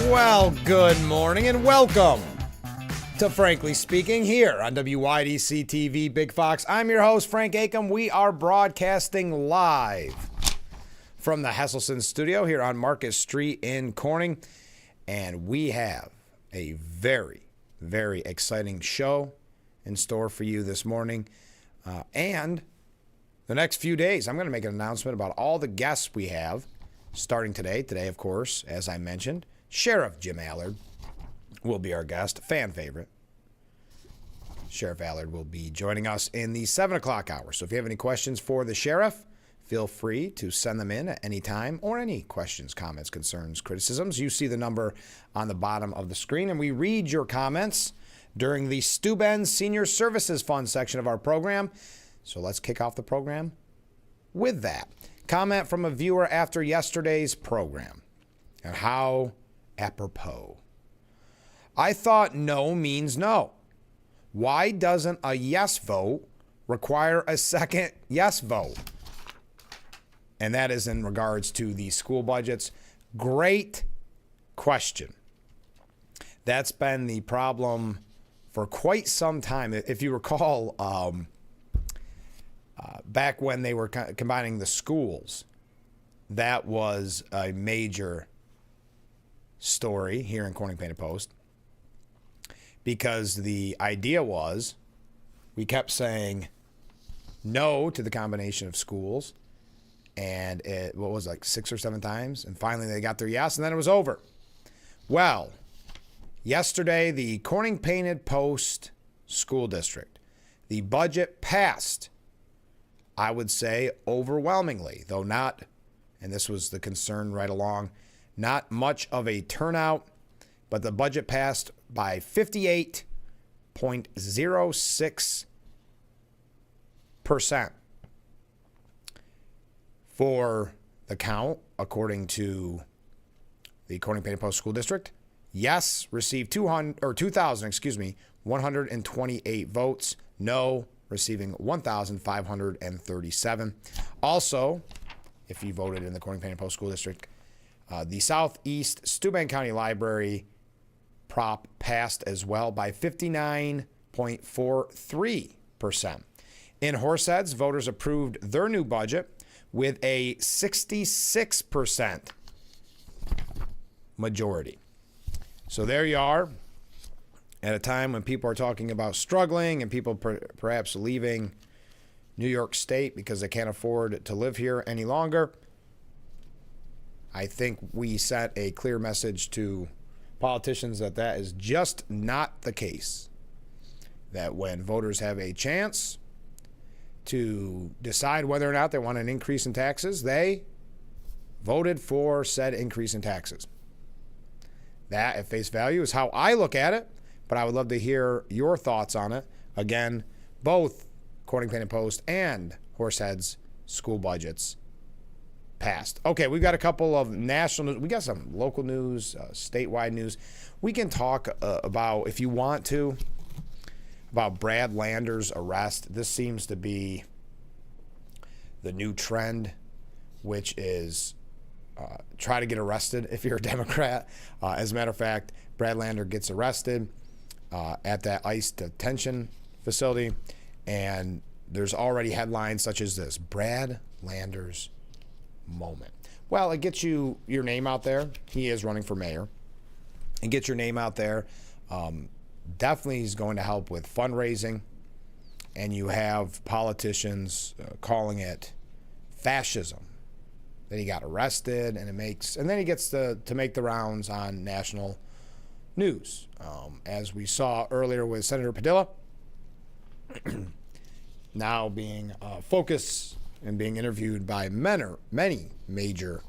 Well, good morning and welcome to Frankly Speaking here on WYDC TV Big Fox. I'm your host, Frank Acom. We are broadcasting live from the Hesselson studio here on Market Street in Corning. And we have a very, very exciting show in store for you this morning. And the next few days, I'm going to make an announcement about all the guests we have starting today. Today, of course, as I mentioned, Sheriff Jim Allard will be our guest, fan favorite. Sheriff Allard will be joining us in the 7 o'clock hour. So if you have any questions for the sheriff, feel free to send them in at any time, or any questions, comments, concerns, criticisms. You see the number on the bottom of the screen, and we read your comments during the Steuben Senior Services Fund section of our program. So let's kick off the program with that. Comment from a viewer after yesterday's program, and how apropos. I thought no means no. Why doesn't a yes vote require a second yes vote? And that is in regards to the school budgets. Great question. That's been the problem for quite some time. If you recall, back when they were combining the schools, that was a major story here in Corning Painted Post, because the idea was we kept saying no to the combination of schools, and it was like 6 or 7 times, and finally they got their yes, and then it was over. Well, yesterday, the Corning Painted Post School District, the budget passed, I would say overwhelmingly, though not, and this was the concern right along, not much of a turnout, but the budget passed by 58.06% for the count, according to the Corning Painted Post School District. Yes received 128 votes. No receiving 1,537. Also, if you voted in the Corning Painted Post School District, the Southeast Steuben County Library prop passed as well by 59.43%. In Horseheads, voters approved their new budget with a 66% majority. So there you are, at a time when people are talking about struggling and people perhaps leaving New York State because they can't afford to live here any longer. I think we sent a clear message to politicians that that is just not the case. That when voters have a chance to decide whether or not they want an increase in taxes, they voted for said increase in taxes. That, at face value, is how I look at it, but I would love to hear your thoughts on it. Again, both Corning Painted Post and Horseheads school budgets passed. Okay, we've got a couple of national news. We got some local news, statewide news. We can talk about, if you want to, about Brad Lander's arrest. This seems to be the new trend, which is try to get arrested if you're a Democrat. As a matter of fact, Brad Lander gets arrested at that ICE detention facility, and there's already headlines such as this: Brad Lander's moment. Well, it gets your name out there. He is running for mayor. And get your name out there. Definitely is going to help with fundraising. And you have politicians calling it fascism. Then he got arrested, and then he gets to make the rounds on national news. As we saw earlier with Senator Padilla, now being focused and being interviewed by many major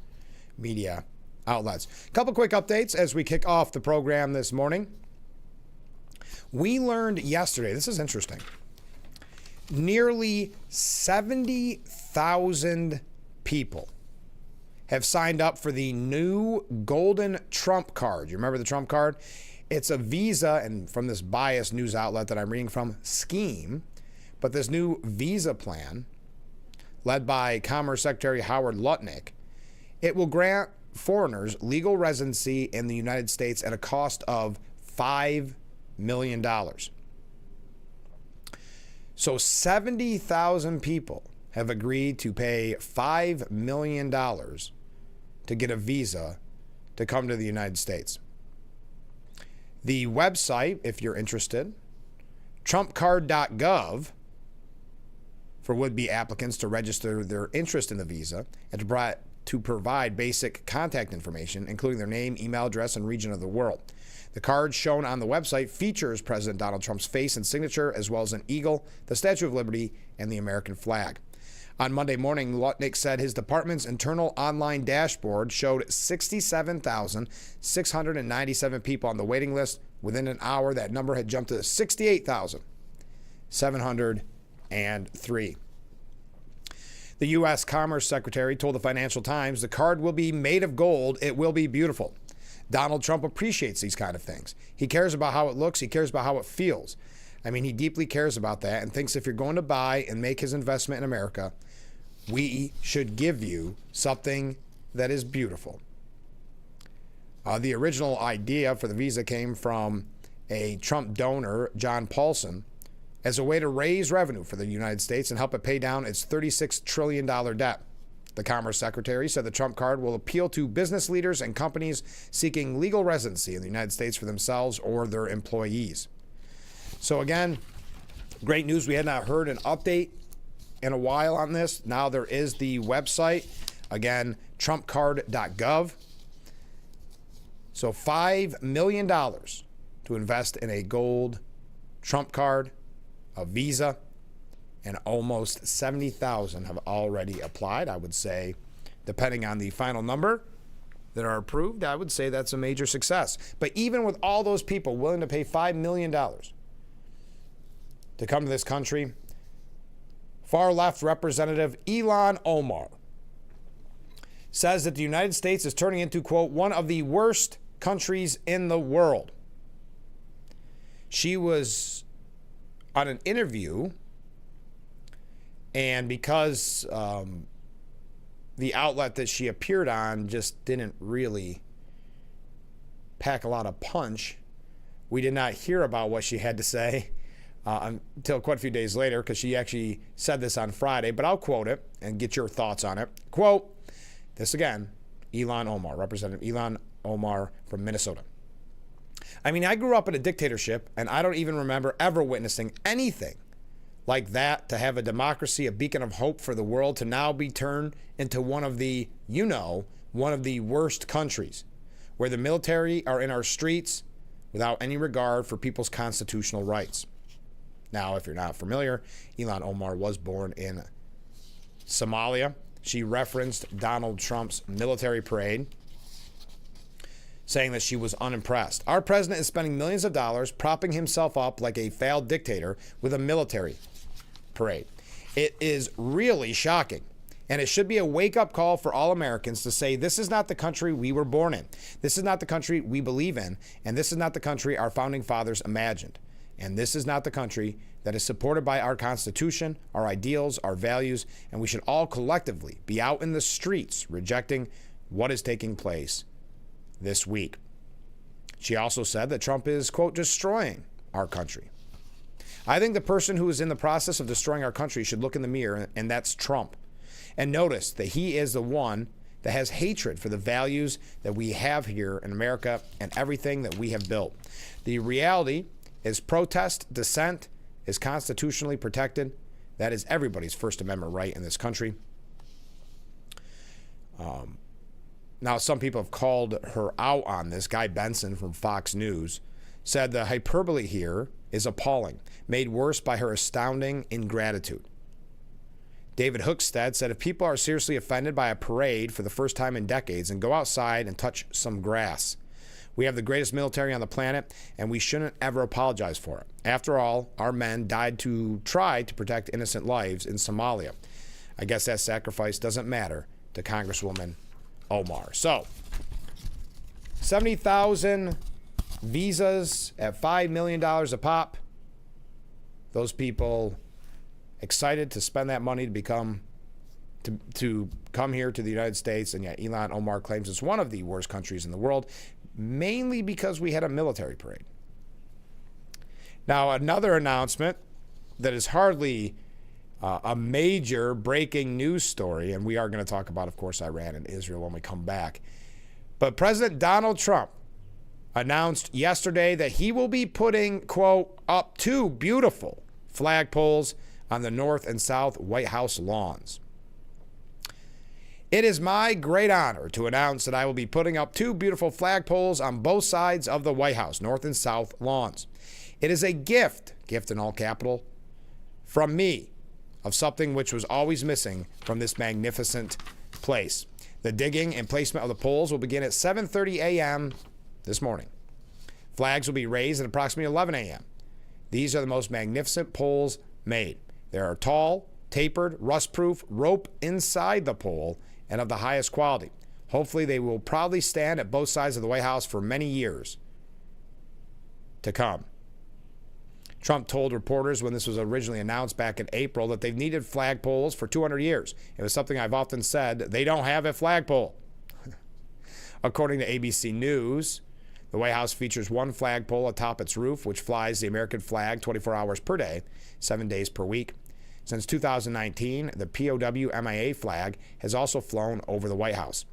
media outlets. A couple quick updates as we kick off the program this morning. We learned yesterday, this is interesting, nearly 70,000 people have signed up for the new Golden Trump card. You remember the Trump card? It's a Visa, and from this biased news outlet that I'm reading from, scheme, but this new Visa plan led by Commerce Secretary Howard Lutnick, it will grant foreigners legal residency in the United States at a cost of $5 million. So 70,000 people have agreed to pay $5 million to get a visa to come to the United States. The website, if you're interested, trumpcard.gov, for would-be applicants to register their interest in the visa and to provide basic contact information, including their name, email address, and region of the world. The card shown on the website features President Donald Trump's face and signature, as well as an eagle, the Statue of Liberty, and the American flag. On Monday morning, Lutnick said his department's internal online dashboard showed 67,697 people on the waiting list. Within an hour, that number had jumped to 68,703. The U.S. Commerce Secretary told the Financial Times, the card will be made of gold. It will be beautiful. Donald Trump appreciates these kind of things. He cares about how it looks. He cares about how it feels. I mean, he deeply cares about that and thinks if you're going to buy and make his investment in America, we should give you something that is beautiful. The original idea for the visa came from a Trump donor, John Paulson, as a way to raise revenue for the United States and help it pay down its $36 trillion debt. The Commerce Secretary said the Trump card will appeal to business leaders and companies seeking legal residency in the United States for themselves or their employees. So again, great news. We had not heard an update in a while on this. Now there is the website. Again, trumpcard.gov. So $5 million to invest in a gold Trump card, a visa, and almost 70,000 have already applied. I would say, depending on the final number that are approved, I would say that's a major success. But even with all those people willing to pay $5 million to come to this country, far left Representative Ilhan Omar says that the United States is turning into, quote, one of the worst countries in the world. She was on an interview, and because the outlet that she appeared on just didn't really pack a lot of punch, we did not hear about what she had to say until quite a few days later, because she actually said this on Friday, but I'll quote it and get your thoughts on it. Quote, this again, Ilhan Omar, Representative Ilhan Omar from Minnesota. I mean, I grew up in a dictatorship, and I don't even remember ever witnessing anything like that, to have a democracy, a beacon of hope for the world, to now be turned into one of the, one of the worst countries, where the military are in our streets without any regard for people's constitutional rights. Now, if you're not familiar, Ilhan Omar was born in Somalia. She referenced Donald Trump's military parade, saying that she was unimpressed. Our president is spending millions of dollars propping himself up like a failed dictator with a military parade. It is really shocking, and it should be a wake-up call for all Americans to say, this is not the country we were born in. This is not the country we believe in, and this is not the country our founding fathers imagined. And this is not the country that is supported by our Constitution, our ideals, our values, and we should all collectively be out in the streets rejecting what is taking place this week. She also said that Trump is, quote, destroying our country. I think the person who is in the process of destroying our country should look in the mirror, and that's Trump, and notice that he is the one that has hatred for the values that we have here in America and everything that we have built. The reality is protest, dissent is constitutionally protected. That is everybody's First Amendment right in this country. Now, some people have called her out on this. Guy Benson from Fox News said the hyperbole here is appalling, made worse by her astounding ingratitude. David Hookstead said if people are seriously offended by a parade for the first time in decades, and go outside and touch some grass. We have the greatest military on the planet, and we shouldn't ever apologize for it. After all, our men died to try to protect innocent lives in Somalia. I guess that sacrifice doesn't matter to Congresswoman Omar. So, 70,000 visas at $5 million a pop. Those people excited to spend that money to become to come here to the United States. And yet Ilhan Omar claims it's one of the worst countries in the world, mainly because we had a military parade. Now, another announcement that is hardly a major breaking news story, and we are going to talk about, of course, Iran and Israel when we come back. But President Donald Trump announced yesterday that he will be putting, quote, up 2 beautiful flagpoles on the North and South White House lawns. It is my great honor to announce that I will be putting up 2 beautiful flagpoles on both sides of the White House, North and South lawns. It is a gift in all capital, from me, of something which was always missing from this magnificent place. The digging and placement of the poles will begin at 7:30 a.m. this morning. Flags will be raised at approximately 11 a.m. These are the most magnificent poles made. They are tall, tapered, rust-proof, rope inside the pole, and of the highest quality. Hopefully, they will proudly stand at both sides of the White House for many years to come. Trump told reporters when this was originally announced back in April that they've needed flagpoles for 200 years. It was something I've often said, they don't have a flagpole. According to ABC News, the White House features 1 flagpole atop its roof, which flies the American flag 24 hours per day, 7 days per week. Since 2019, the POW MIA flag has also flown over the White House.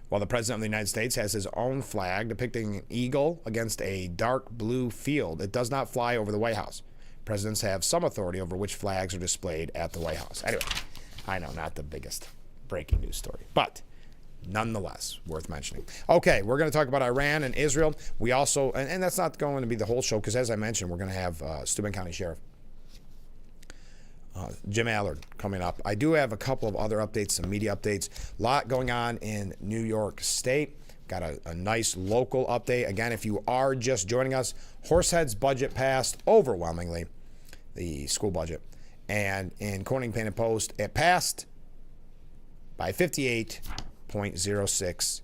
While the President of the United States has his own flag depicting an eagle against a dark blue field, it does not fly over the White House. Presidents have some authority over which flags are displayed at the White House. Anyway, I know, not the biggest breaking news story, but nonetheless, worth mentioning. Okay, we're going to talk about Iran and Israel. We also, and that's not going to be the whole show, because as I mentioned, we're going to have Steuben County Sheriff Jim Allard coming up. I do have a couple of other updates, some media updates. A lot going on in New York State. Got a nice local update. Again, if you are just joining us, Horsehead's budget passed overwhelmingly, the school budget. And in Corning Painted Post, it passed by 58.06%.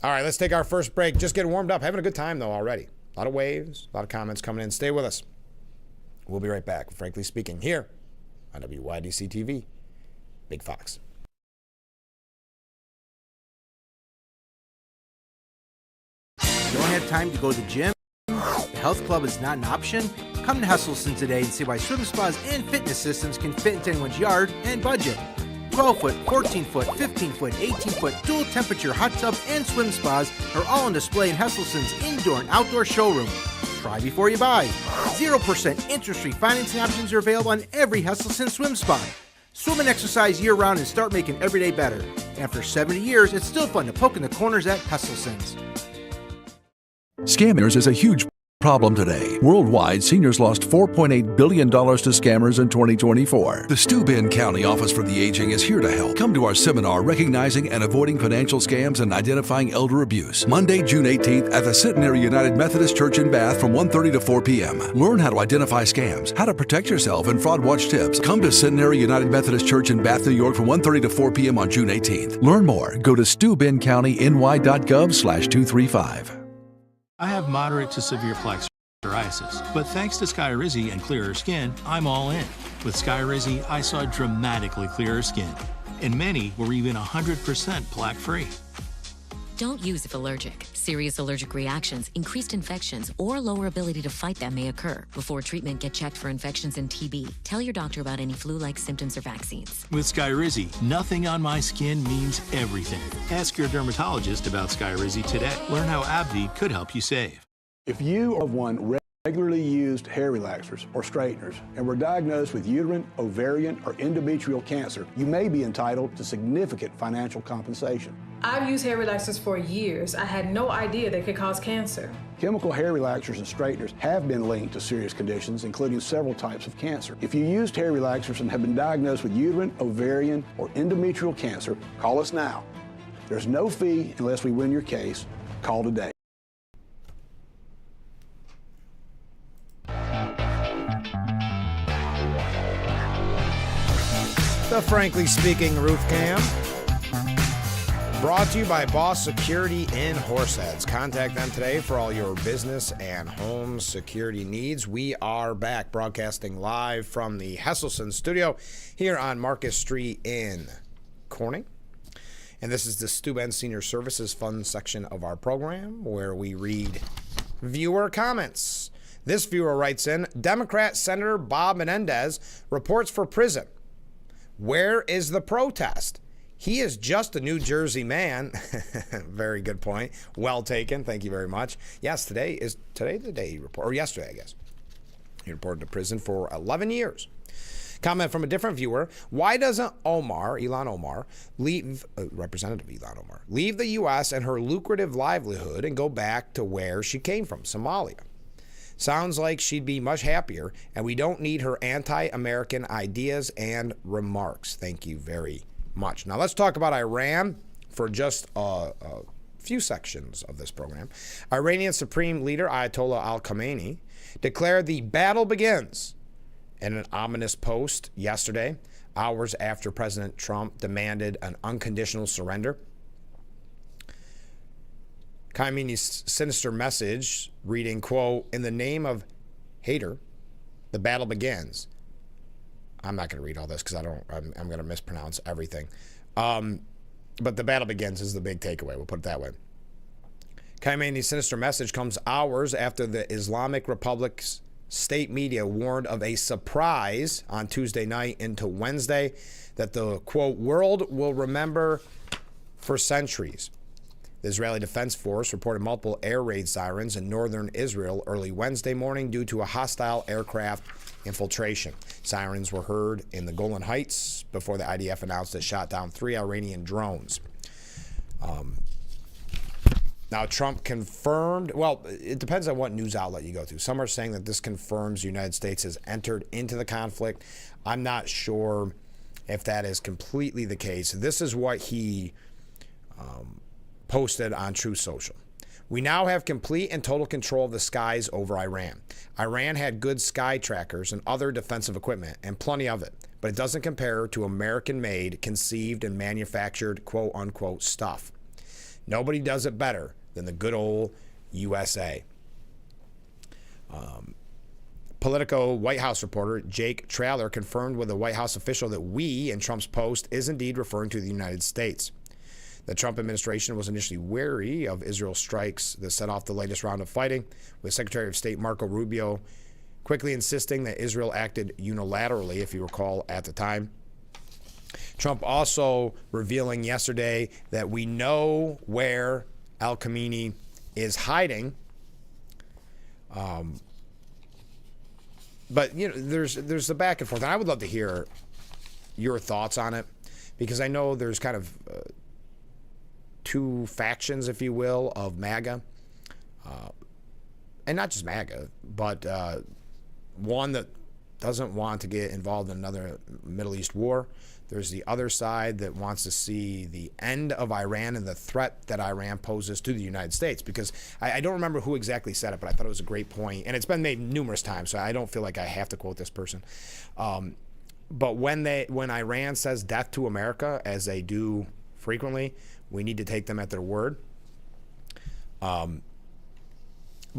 All right, let's take our first break. Just getting warmed up. Having a good time, though, already. A lot of waves, a lot of comments coming in. Stay with us. We'll be right back, frankly speaking, here on WYDC TV, Big Fox. You don't have time to go to the gym? The health club is not an option? Come to Hesselson today and see why swim spas and fitness systems can fit into anyone's yard and budget. 12-foot, 14-foot, 15-foot, 18-foot dual temperature hot tub and swim spas are all on display in Hesselson's indoor and outdoor showroom. Try before you buy. 0% interest-free financing options are available on every Hesselson swim spa. Swim and exercise year-round and start making every day better. After 70 years, it's still fun to poke in the corners at Hesselson's. Scammers is a huge problem today. Worldwide, seniors lost $4.8 billion to scammers in 2024. The Steuben County Office for the Aging is here to help. Come to our seminar, Recognizing and Avoiding Financial Scams and Identifying Elder Abuse, Monday, June 18th at the Centenary United Methodist Church in Bath from 1:30 to 4 p.m. Learn how to identify scams, how to protect yourself, and fraud watch tips. Come to Centenary United Methodist Church in Bath, New York from 1:30 to 4 p.m. on June 18th. Learn more. Go to SteubenCountyNY.gov/235. I have moderate to severe plaque psoriasis, but thanks to Skyrizi and clearer skin, I'm all in. With Skyrizi, I saw dramatically clearer skin, and many were even 100% plaque-free. Don't use if allergic. Serious allergic reactions, increased infections, or lower ability to fight them may occur. Before treatment, get checked for infections and TB. Tell your doctor about any flu-like symptoms or vaccines. With Skyrizi, nothing on my skin means everything. Ask your dermatologist about Skyrizi today. Learn how AbbVie could help you save. If you are one regularly used hair relaxers or straighteners and were diagnosed with uterine, ovarian, or endometrial cancer, you may be entitled to significant financial compensation. I've used hair relaxers for years. I had no idea they could cause cancer. Chemical hair relaxers and straighteners have been linked to serious conditions, including several types of cancer. If you used hair relaxers and have been diagnosed with uterine, ovarian, or endometrial cancer, call us now. There's no fee unless we win your case. Call today. The Frankly Speaking Roof Cam. Brought to you by Boss Security in Horseheads. Contact them today for all your business and home security needs. We are back broadcasting live from the Hesselson studio here on Marcus Street in Corning. And this is the Stu Ben Senior Services Fund section of our program where we read viewer comments. This viewer writes in, Democrat Senator Bob Menendez reports for prison. Where is the protest? He is just a New Jersey man. Very good point. Well taken. Thank you very much. Yes, today the day he reported, or yesterday, I guess. He reported to prison for 11 years. Comment from a different viewer. Why doesn't Ilhan Omar, Representative Ilhan Omar, leave the U.S. and her lucrative livelihood and go back to where she came from, Somalia? Sounds like she'd be much happier, and we don't need her anti-American ideas and remarks. Thank you very much. Now let's talk about Iran for just a few sections of this program. Iranian Supreme Leader Ayatollah Khamenei declared the battle begins in an ominous post yesterday, hours after President Trump demanded an unconditional surrender. Khamenei's sinister message reading, quote, in the name of Hader, the battle begins. I'm not going to read all this because I'm going to mispronounce everything. But the battle begins is the big takeaway. We'll put it that way. Khamenei's sinister message comes hours after the Islamic Republic's state media warned of a surprise on Tuesday night into Wednesday that the, quote, world will remember for centuries. The Israeli Defense Force reported multiple air raid sirens in northern Israel early Wednesday morning due to a hostile aircraft infiltration. Sirens were heard in the Golan Heights before the IDF announced it shot down 3 Iranian drones. Now, Trump confirmed, well, it depends on what news outlet you go to. Some are saying that this confirms the United States has entered into the conflict. I'm not sure if that is completely the case. This is what he posted on Truth Social. We now have complete and total control of the skies over Iran. Iran had good sky trackers and other defensive equipment, and plenty of it, but it doesn't compare to American-made, conceived, and manufactured quote-unquote stuff. Nobody does it better than the good old USA. Politico White House reporter Jake Traylor confirmed with a White House official that we in Trump's post is indeed referring to the United States. The Trump administration was initially wary of Israel's strikes that set off the latest round of fighting, with Secretary of State Marco Rubio quickly insisting that Israel acted unilaterally, if you recall, at the time. Trump also revealing yesterday that we know where Khamenei is hiding. But, you know, there's the back and forth. And I would love to hear your thoughts on it, because I know there's kind of two factions, if you will, of MAGA. And not just MAGA, but one that doesn't want to get involved in another Middle East war. There's the other side that wants to see the end of Iran and the threat that Iran poses to the United States. Because I don't remember who exactly said it, but I thought it was a great point. And it's been made numerous times, so I don't feel like I have to quote this person. But when Iran says death to America, as they do frequently, we need to take them at their word. But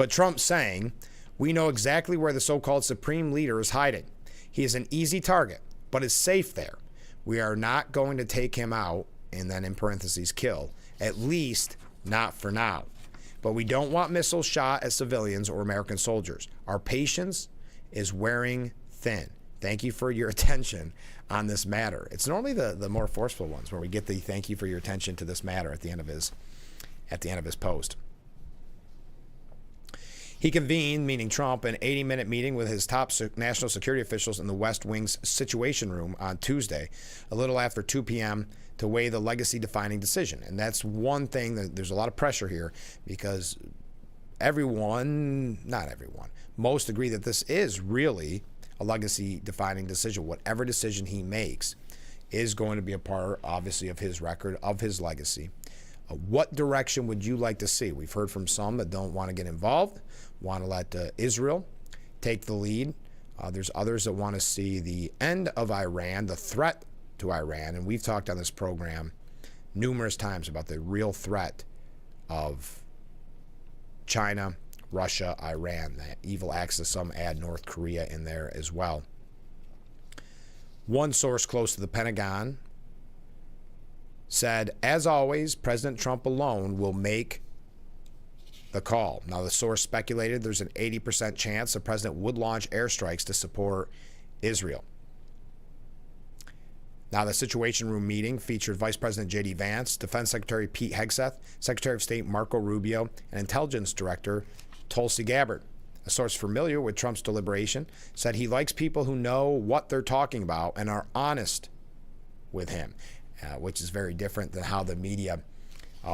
Trump saying, we know exactly where the so-called supreme leader is hiding. He is an easy target, but is safe there. We are not going to take him out, and then in parentheses, kill. At least not for now. But we don't want missiles shot at civilians or American soldiers. Our patience is wearing thin. Thank you for your attention on this matter. It's normally the more forceful ones where we get the thank you for your attention to this matter at the end of his post. He convened, meaning Trump, an 80-minute meeting with his top national security officials in the West Wing's Situation Room on Tuesday, a little after 2 p.m., to weigh the legacy-defining decision. And that's one thing that there's a lot of pressure here, because not everyone, most agree that this is really a legacy-defining decision. Whatever decision he makes is going to be a part, obviously, of his record, of his legacy. What direction would you like to see? We've heard from some that don't want to get involved, want to let Israel take the lead. There's others that want to see the end of Iran, the threat to Iran. And we've talked on this program numerous times about the real threat of China, Russia, Iran, the evil axis. Some add North Korea in there as well. One source close to the Pentagon said, as always, President Trump alone will make the call. Now, the source speculated there's an 80% chance the president would launch airstrikes to support Israel. Now, the Situation Room meeting featured Vice President J.D. Vance, Defense Secretary Pete Hegseth, Secretary of State Marco Rubio, and Intelligence Director Tulsi Gabbard. A source familiar with Trump's deliberation said he likes people who know what they're talking about and are honest with him, which is very different than how the media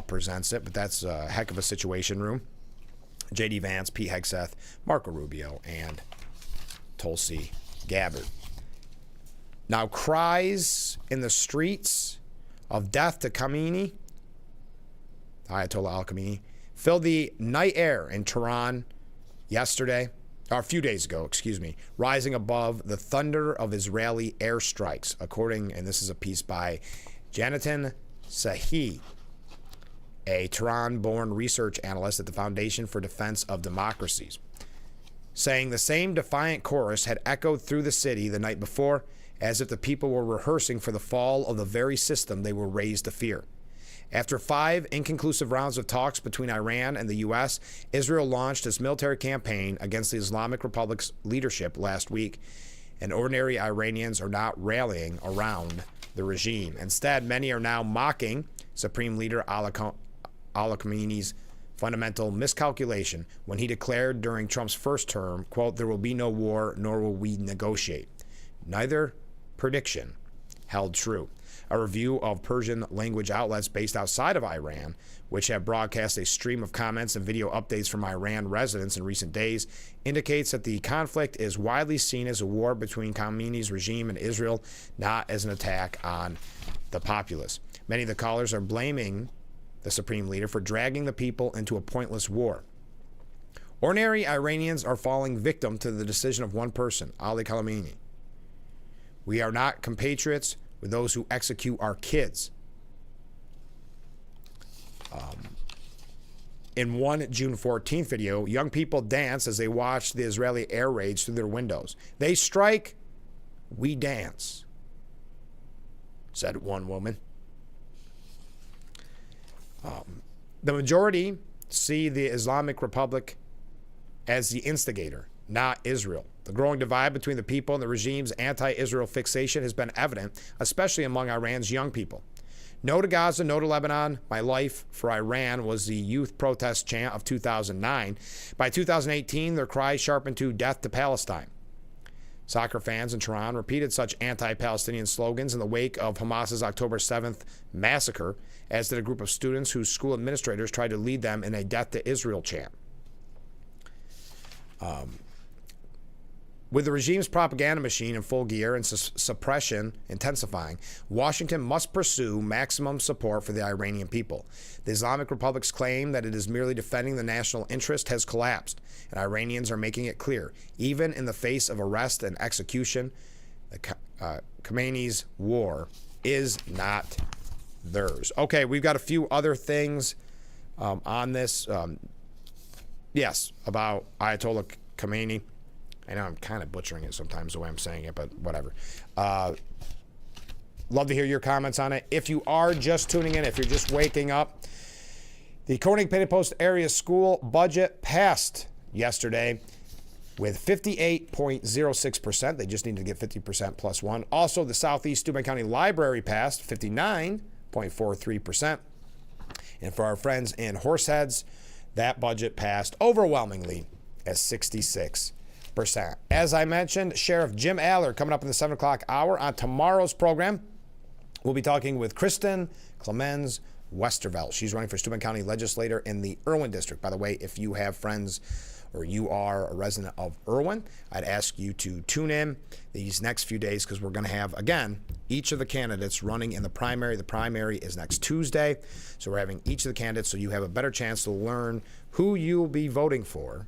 presents it. But that's a heck of a Situation Room. J.D. Vance, Pete Hegseth, Marco Rubio, and Tulsi Gabbard. Now, cries in the streets of death to Khamenei, Ayatollah al-Khamenei, filled the night air in Tehran yesterday, or a few days ago, rising above the thunder of Israeli airstrikes, according, and this is a piece by Janatin Sahi, a Tehran-born research analyst at the Foundation for Defense of Democracies, saying the same defiant chorus had echoed through the city the night before, as if the people were rehearsing for the fall of the very system they were raised to fear. After 5 inconclusive rounds of talks between Iran and the U.S., Israel launched its military campaign against the Islamic Republic's leadership last week, and ordinary Iranians are not rallying around the regime. Instead, many are now mocking Supreme Leader Ayatollah Khamenei's fundamental miscalculation when he declared during Trump's first term, quote, "There will be no war, nor will we negotiate." Neither prediction held true. A review of Persian language outlets based outside of Iran, which have broadcast a stream of comments and video updates from Iran residents in recent days, indicates that the conflict is widely seen as a war between Khamenei's regime and Israel, not as an attack on the populace. Many of the callers are blaming the supreme leader for dragging the people into a pointless war. Ordinary Iranians are falling victim to the decision of one person, Ali Khamenei. We are not compatriots with those who execute our kids. In one June 14th video, young people dance as they watch the Israeli air raids through their windows. They strike, we dance, said one woman. The majority see the Islamic Republic as the instigator, not Israel. The growing divide between the people and the regime's anti-Israel fixation has been evident, especially among Iran's young people. No to Gaza, no to Lebanon. My life for Iran was the youth protest chant of 2009. By 2018, their cries sharpened to death to Palestine. Soccer fans in Tehran repeated such anti-Palestinian slogans in the wake of Hamas's October 7th massacre, as did a group of students whose school administrators tried to lead them in a death to Israel chant. With the regime's propaganda machine in full gear and suppression intensifying, Washington must pursue maximum support for the Iranian people. The Islamic Republic's claim that it is merely defending the national interest has collapsed, and Iranians are making it clear, even in the face of arrest and execution, Khamenei's war is not theirs. Okay, we've got a few other things on this. Yes, about Ayatollah Khamenei. I know I'm kind of butchering it sometimes the way I'm saying it, but whatever. Love to hear your comments on it. If you are just tuning in, if you're just waking up, the Koenig-Penney Post area school budget passed yesterday with 58.06%. They just needed to get 50% plus one. Also, the Southeast Steuben County Library passed 59.43%. And for our friends in Horseheads, that budget passed overwhelmingly at 66%. As I mentioned, Sheriff Jim Aller coming up in the 7 o'clock hour. On tomorrow's program, we'll be talking with Kristen Clemens Westervelt. She's running for Steuben County Legislator in the Irwin District. By the way, if you have friends or you are a resident of Irwin, I'd ask you to tune in these next few days because we're going to have, again, each of the candidates running in the primary. The primary is next Tuesday, so we're having each of the candidates so you have a better chance to learn who you'll be voting for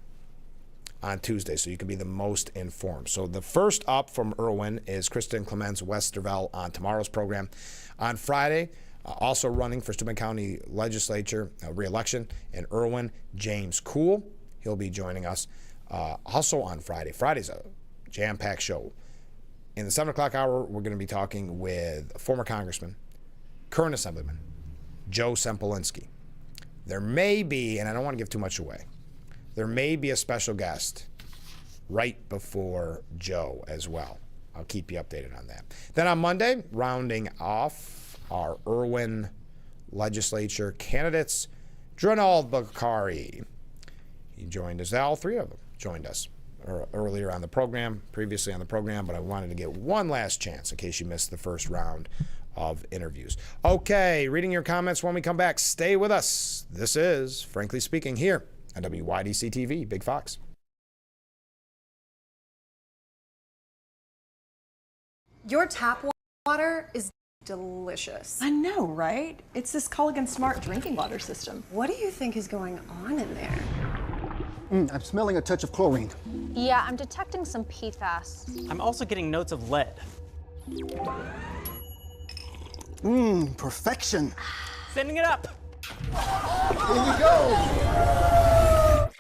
on Tuesday, so you can be the most informed. So the first up from Irwin is Kristen Clemens Westervelt on tomorrow's program. On Friday, Also running for Steuben County Legislature re-election in Irwin, James Cool. He'll be joining us also on Friday. Friday's a jam-packed show. In the 7 o'clock hour, we're going to be talking with former Congressman, current Assemblyman, Joe Sempolinski. There may be, and I don't want to give too much away, there may be a special guest right before Joe as well. I'll keep you updated on that. Then on Monday, rounding off our Irwin legislature candidates, Dronald Bakari. He joined us. All three of them joined us earlier on the program, previously on the program, but I wanted to get one last chance in case you missed the first round of interviews. Okay, reading your comments when we come back. Stay with us. This is Frankly Speaking here on WYDC TV, Big Fox. Your tap water is delicious. I know, right? It's this Culligan Smart drinking water system. What do you think is going on in there? I'm smelling a touch of chlorine. Yeah, I'm detecting some PFAS. I'm also getting notes of lead. Perfection. Sending it up. Here we go.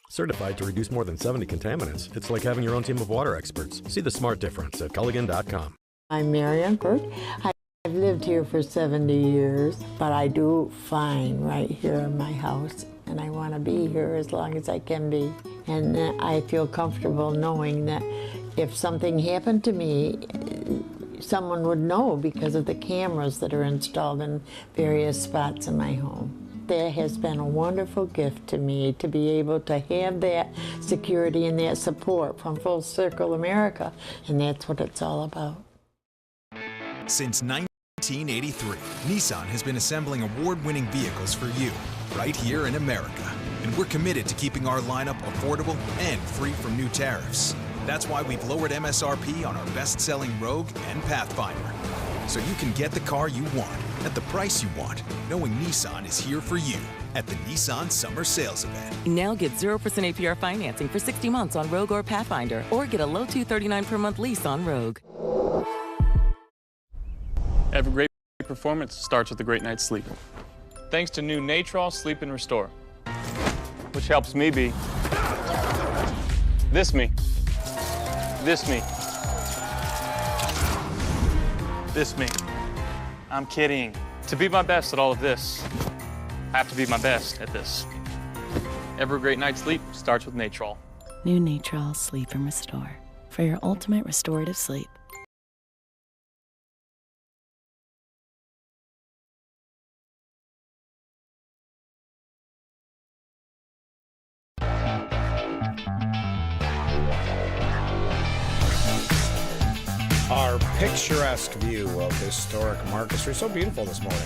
Certified to reduce more than 70 contaminants. It's like having your own team of water experts. See the smart difference at Culligan.com. I'm Marian Burt. I've lived here for 70 years, but I do fine right here in my house, and I want to be here as long as I can be. And I feel comfortable knowing that if something happened to me, someone would know because of the cameras that are installed in various spots in my home. That has been a wonderful gift to me to be able to have that security and that support from Full Circle America, and that's what it's all about. Since 1983, Nissan has been assembling award-winning vehicles for you, right here in America. And we're committed to keeping our lineup affordable and free from new tariffs. That's why we've lowered MSRP on our best-selling Rogue and Pathfinder. So you can get the car you want, at the price you want, knowing Nissan is here for you at the Nissan Summer Sales Event. Now get 0% APR financing for 60 months on Rogue or Pathfinder, or get a low $239 per month lease on Rogue. Every great performance starts with a great night's sleep. Thanks to new Natrol Sleep and Restore, which helps me be this me, this me, this me. I'm kidding. To be my best at all of this, I have to be my best at this. Every great night's sleep starts with Natrol. New Natrol Sleep and Restore for your ultimate restorative sleep. Our picturesque view of historic Market Street. So beautiful this morning.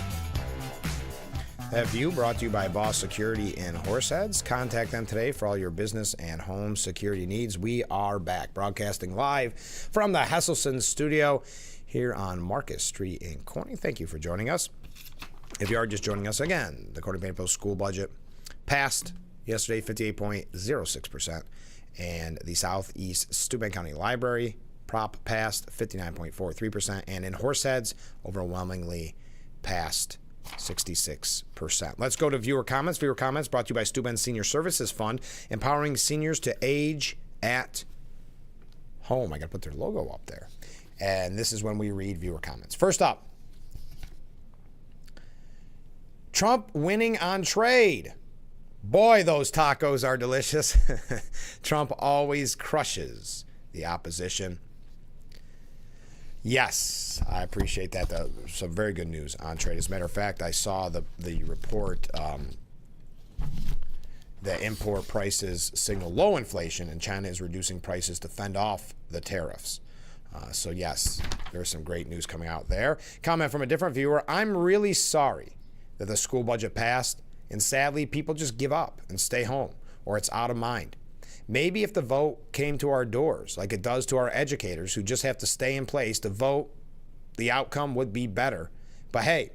That view brought to you by Boss Security in Horseheads. Contact them today for all your business and home security needs. We are back, broadcasting live from the Hesselson studio here on Market Street in Corning. Thank you for joining us. If you are just joining us again, the Corning Painting Post school budget passed yesterday, 58.06%. And the Southeast Steuben County Library prop passed 59.43%, and in Horseheads, overwhelmingly passed 66%. Let's go to viewer comments. Viewer comments brought to you by Steuben Senior Services Fund, empowering seniors to age at home. I got to put their logo up there. And this is when we read viewer comments. First up, Trump winning on trade. Boy, those tacos are delicious. Trump always crushes the opposition. Yes, I appreciate that. Some very good news on trade. As a matter of fact, I saw the report that import prices signal low inflation, and China is reducing prices to fend off the tariffs. So yes, there's some great news coming out there. Comment from a different viewer. I'm really sorry that the school budget passed, and sadly, people just give up and stay home, or it's out of mind. Maybe if the vote came to our doors, like it does to our educators who just have to stay in place to vote, the outcome would be better. But hey,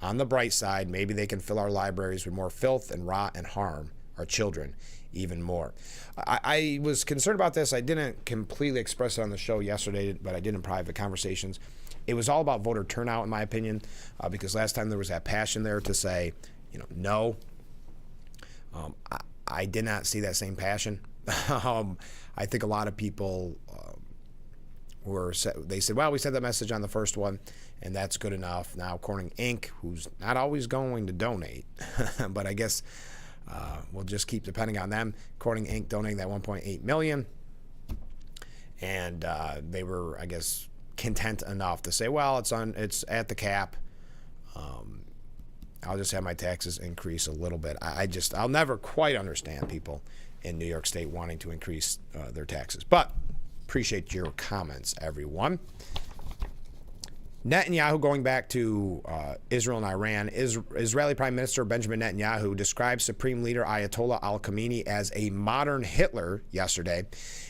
on the bright side, maybe they can fill our libraries with more filth and rot and harm our children even more. I was concerned about this. I didn't completely express it on the show yesterday, but I did in private conversations. It was all about voter turnout, in my opinion, because last time there was that passion there to say, no. I did not see that same passion. I think a lot of people they said, well, we sent that message on the first one, and that's good enough. Now, Corning Inc., who's not always going to donate, but I guess we'll just keep depending on them. Corning Inc. donating that $1.8 million, and they were, I guess, content enough to say, well, it's at the cap. I'll just have my taxes increase a little bit. I'll never quite understand people in New York State wanting to increase their taxes. But appreciate your comments, everyone. Netanyahu, going back to Israel and Iran, Israeli Prime Minister Benjamin Netanyahu described Supreme Leader Ayatollah al-Khamenei as a modern Hitler yesterday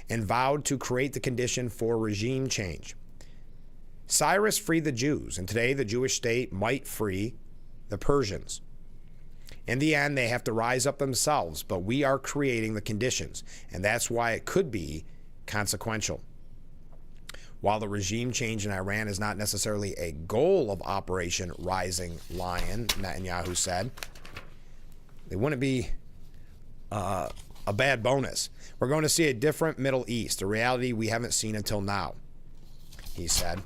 and vowed to create the condition for regime change. Cyrus freed the Jews, and today the Jewish state might free the Persians. In the end, they have to rise up themselves, but we are creating the conditions, and that's why it could be consequential. While the regime change in Iran is not necessarily a goal of Operation Rising Lion, Netanyahu said, it wouldn't be a bad bonus. We're going to see a different Middle East, a reality we haven't seen until now, he said.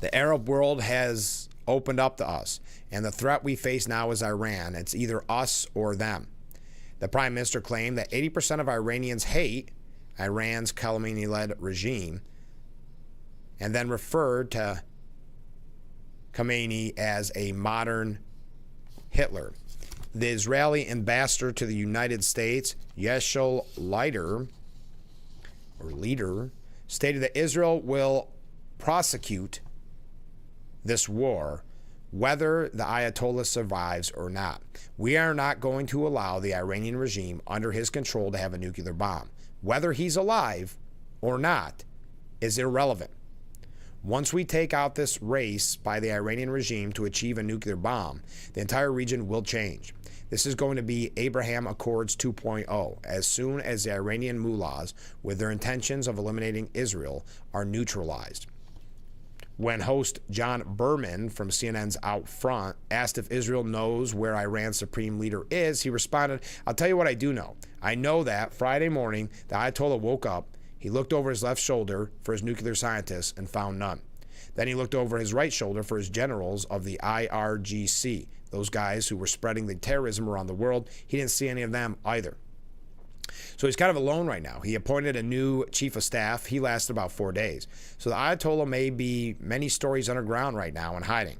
The Arab world has opened up to us, and the threat we face now is Iran. It's either us or them. The Prime Minister claimed that 80% of Iranians hate Iran's Khamenei-led regime, and then referred to Khamenei as a modern Hitler. The Israeli ambassador to the United States, Yeshel Leader, stated that Israel will prosecute this war whether the Ayatollah survives or not. We are not going to allow the Iranian regime under his control to have a nuclear bomb. Whether he's alive or not is irrelevant. Once we take out this race by the Iranian regime to achieve a nuclear bomb, the entire region will change. This is going to be Abraham Accords 2.0, as soon as the Iranian mullahs, with their intentions of eliminating Israel, are neutralized. When host John Berman from CNN's Out Front asked if Israel knows where Iran's supreme leader is, he responded, I'll tell you what I do know. I know that Friday morning, the Ayatollah woke up, he looked over his left shoulder for his nuclear scientists and found none. Then he looked over his right shoulder for his generals of the IRGC, those guys who were spreading the terrorism around the world. He didn't see any of them either. So he's kind of alone right now. He appointed a new chief of staff. He lasted about 4 days. So the Ayatollah may be many stories underground right now and hiding.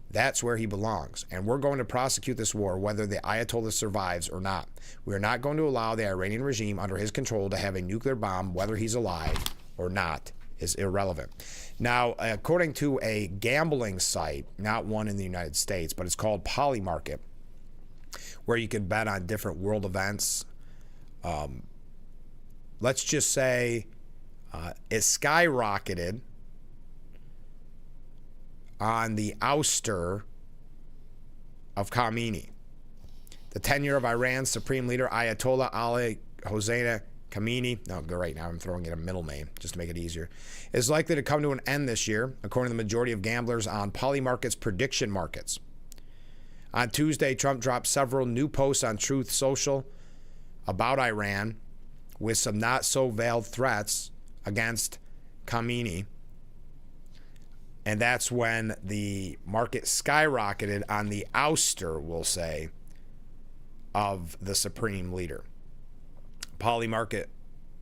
That's where he belongs. And we're going to prosecute this war whether the Ayatollah survives or not. We are not going to allow the Iranian regime under his control to have a nuclear bomb. Whether he's alive or not is irrelevant. Now, according to a gambling site, not one in the United States, but it's called Polymarket, where you can bet on different world events. Let's just say it skyrocketed on the ouster of Khamenei. The tenure of Iran's supreme leader, Ayatollah Ali Hosseini Khamenei, no, great, now I'm throwing in a middle name just to make it easier, is likely to come to an end this year, according to the majority of gamblers on Polymarket's prediction markets. On Tuesday, Trump dropped several new posts on Truth Social about Iran with some not-so-veiled threats against Khamenei. And that's when the market skyrocketed on the ouster, we'll say, of the supreme leader. Polymarket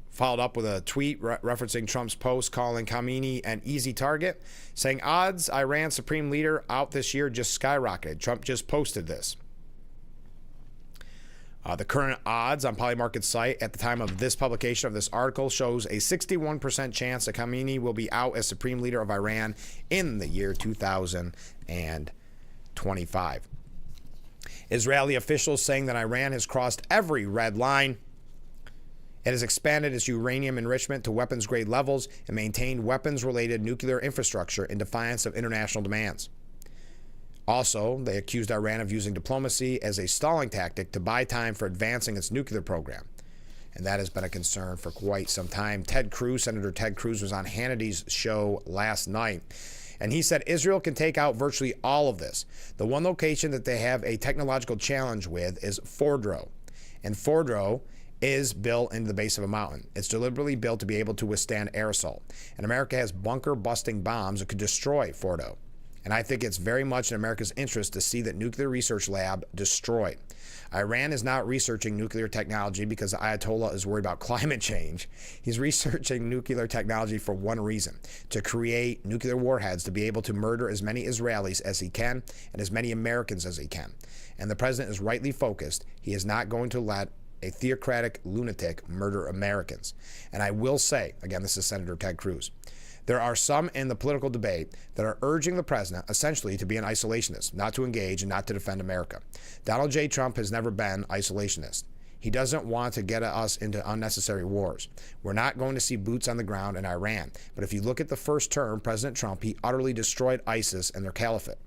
followed up with a tweet referencing Trump's post calling Khamenei an easy target, saying odds Iran's supreme leader out this year just skyrocketed. Trump just posted this. The current odds on Polymarket's site at the time of this publication of this article shows a 61% chance that Khamenei will be out as supreme leader of Iran in the year 2025. Israeli officials saying that Iran has crossed every red line. It has expanded its uranium enrichment to weapons-grade levels and maintained weapons-related nuclear infrastructure in defiance of international demands. Also, they accused Iran of using diplomacy as a stalling tactic to buy time for advancing its nuclear program. And that has been a concern for quite some time. Senator Ted Cruz was on Hannity's show last night, and he said Israel can take out virtually all of this. The one location that they have a technological challenge with is Fordow. And Fordow is built into the base of a mountain. It's deliberately built to be able to withstand air assault. And America has bunker-busting bombs that could destroy Fordow. And I think it's very much in America's interest to see that nuclear research lab destroyed. Iran is not researching nuclear technology because the Ayatollah is worried about climate change. He's researching nuclear technology for one reason: to create nuclear warheads to be able to murder as many Israelis as he can and as many Americans as he can. And the president is rightly focused. He is not going to let a theocratic lunatic murder Americans. And I will say, again, this is Senator Ted Cruz, there are some in the political debate that are urging the president essentially to be an isolationist, not to engage and not to defend America. Donald J. Trump has never been isolationist. He doesn't want to get us into unnecessary wars. We're not going to see boots on the ground in Iran. But if you look at the first term, President Trump, he utterly destroyed ISIS and their caliphate.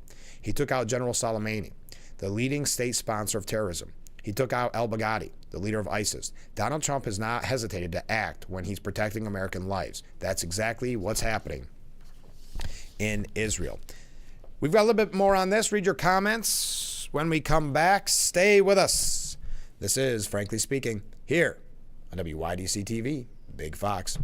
He took out General Soleimani, the leading state sponsor of terrorism. He took out al-Baghdadi, the leader of ISIS. Donald Trump has not hesitated to act when he's protecting American lives. That's exactly what's happening in Israel. We've got a little bit more on this. Read your comments when we come back. Stay with us. This is Frankly Speaking here on WYDC TV, Big Fox.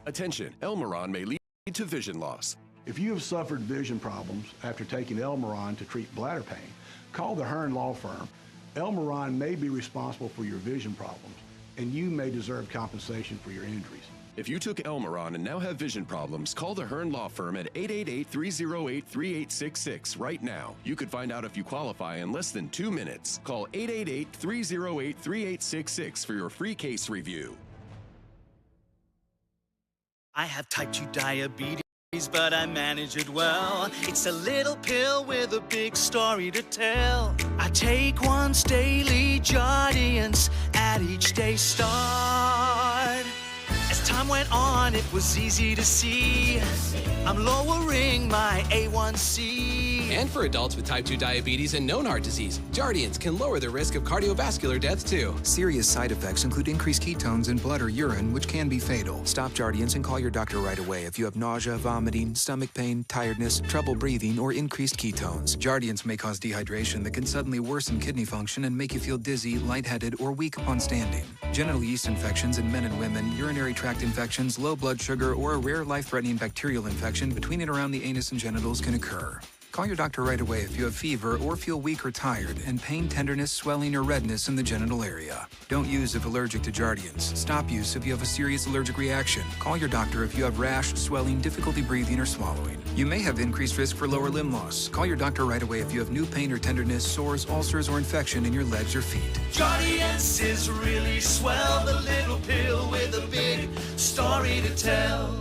Attention, Elmeron may lead to vision loss. If you have suffered vision problems after taking Elmeron to treat bladder pain, call the Hearn Law Firm. Elmeron may be responsible for your vision problems, and you may deserve compensation for your injuries. If you took Elmeron and now have vision problems, call the Hearn Law Firm at 888-308-3866 right now. You could find out if you qualify in less than 2 minutes. Call 888-308-3866 for your free case review. I have type 2 diabetes, but I manage it well. It's a little pill with a big story to tell. I take once daily, Jardiance, at each day start. As time went on, it was easy to see I'm lowering my A1C. And for adults with type 2 diabetes and known heart disease, Jardiance can lower the risk of cardiovascular death too. Serious side effects include increased ketones in blood or urine, which can be fatal. Stop Jardiance and call your doctor right away if you have nausea, vomiting, stomach pain, tiredness, trouble breathing, or increased ketones. Jardiance may cause dehydration that can suddenly worsen kidney function and make you feel dizzy, lightheaded, or weak upon standing. Genital yeast infections in men and women, urinary tract infections, low blood sugar, or a rare life-threatening bacterial infection between and around the anus and genitals can occur. Call your doctor right away if you have fever or feel weak or tired and pain, tenderness, swelling, or redness in the genital area. Don't use if allergic to Jardiance. Stop use if you have a serious allergic reaction. Call your doctor if you have rash, swelling, difficulty breathing, or swallowing. You may have increased risk for lower limb loss. Call your doctor right away if you have new pain or tenderness, sores, ulcers, or infection in your legs or feet. Jardiance is really swell, the little pill with a big story to tell.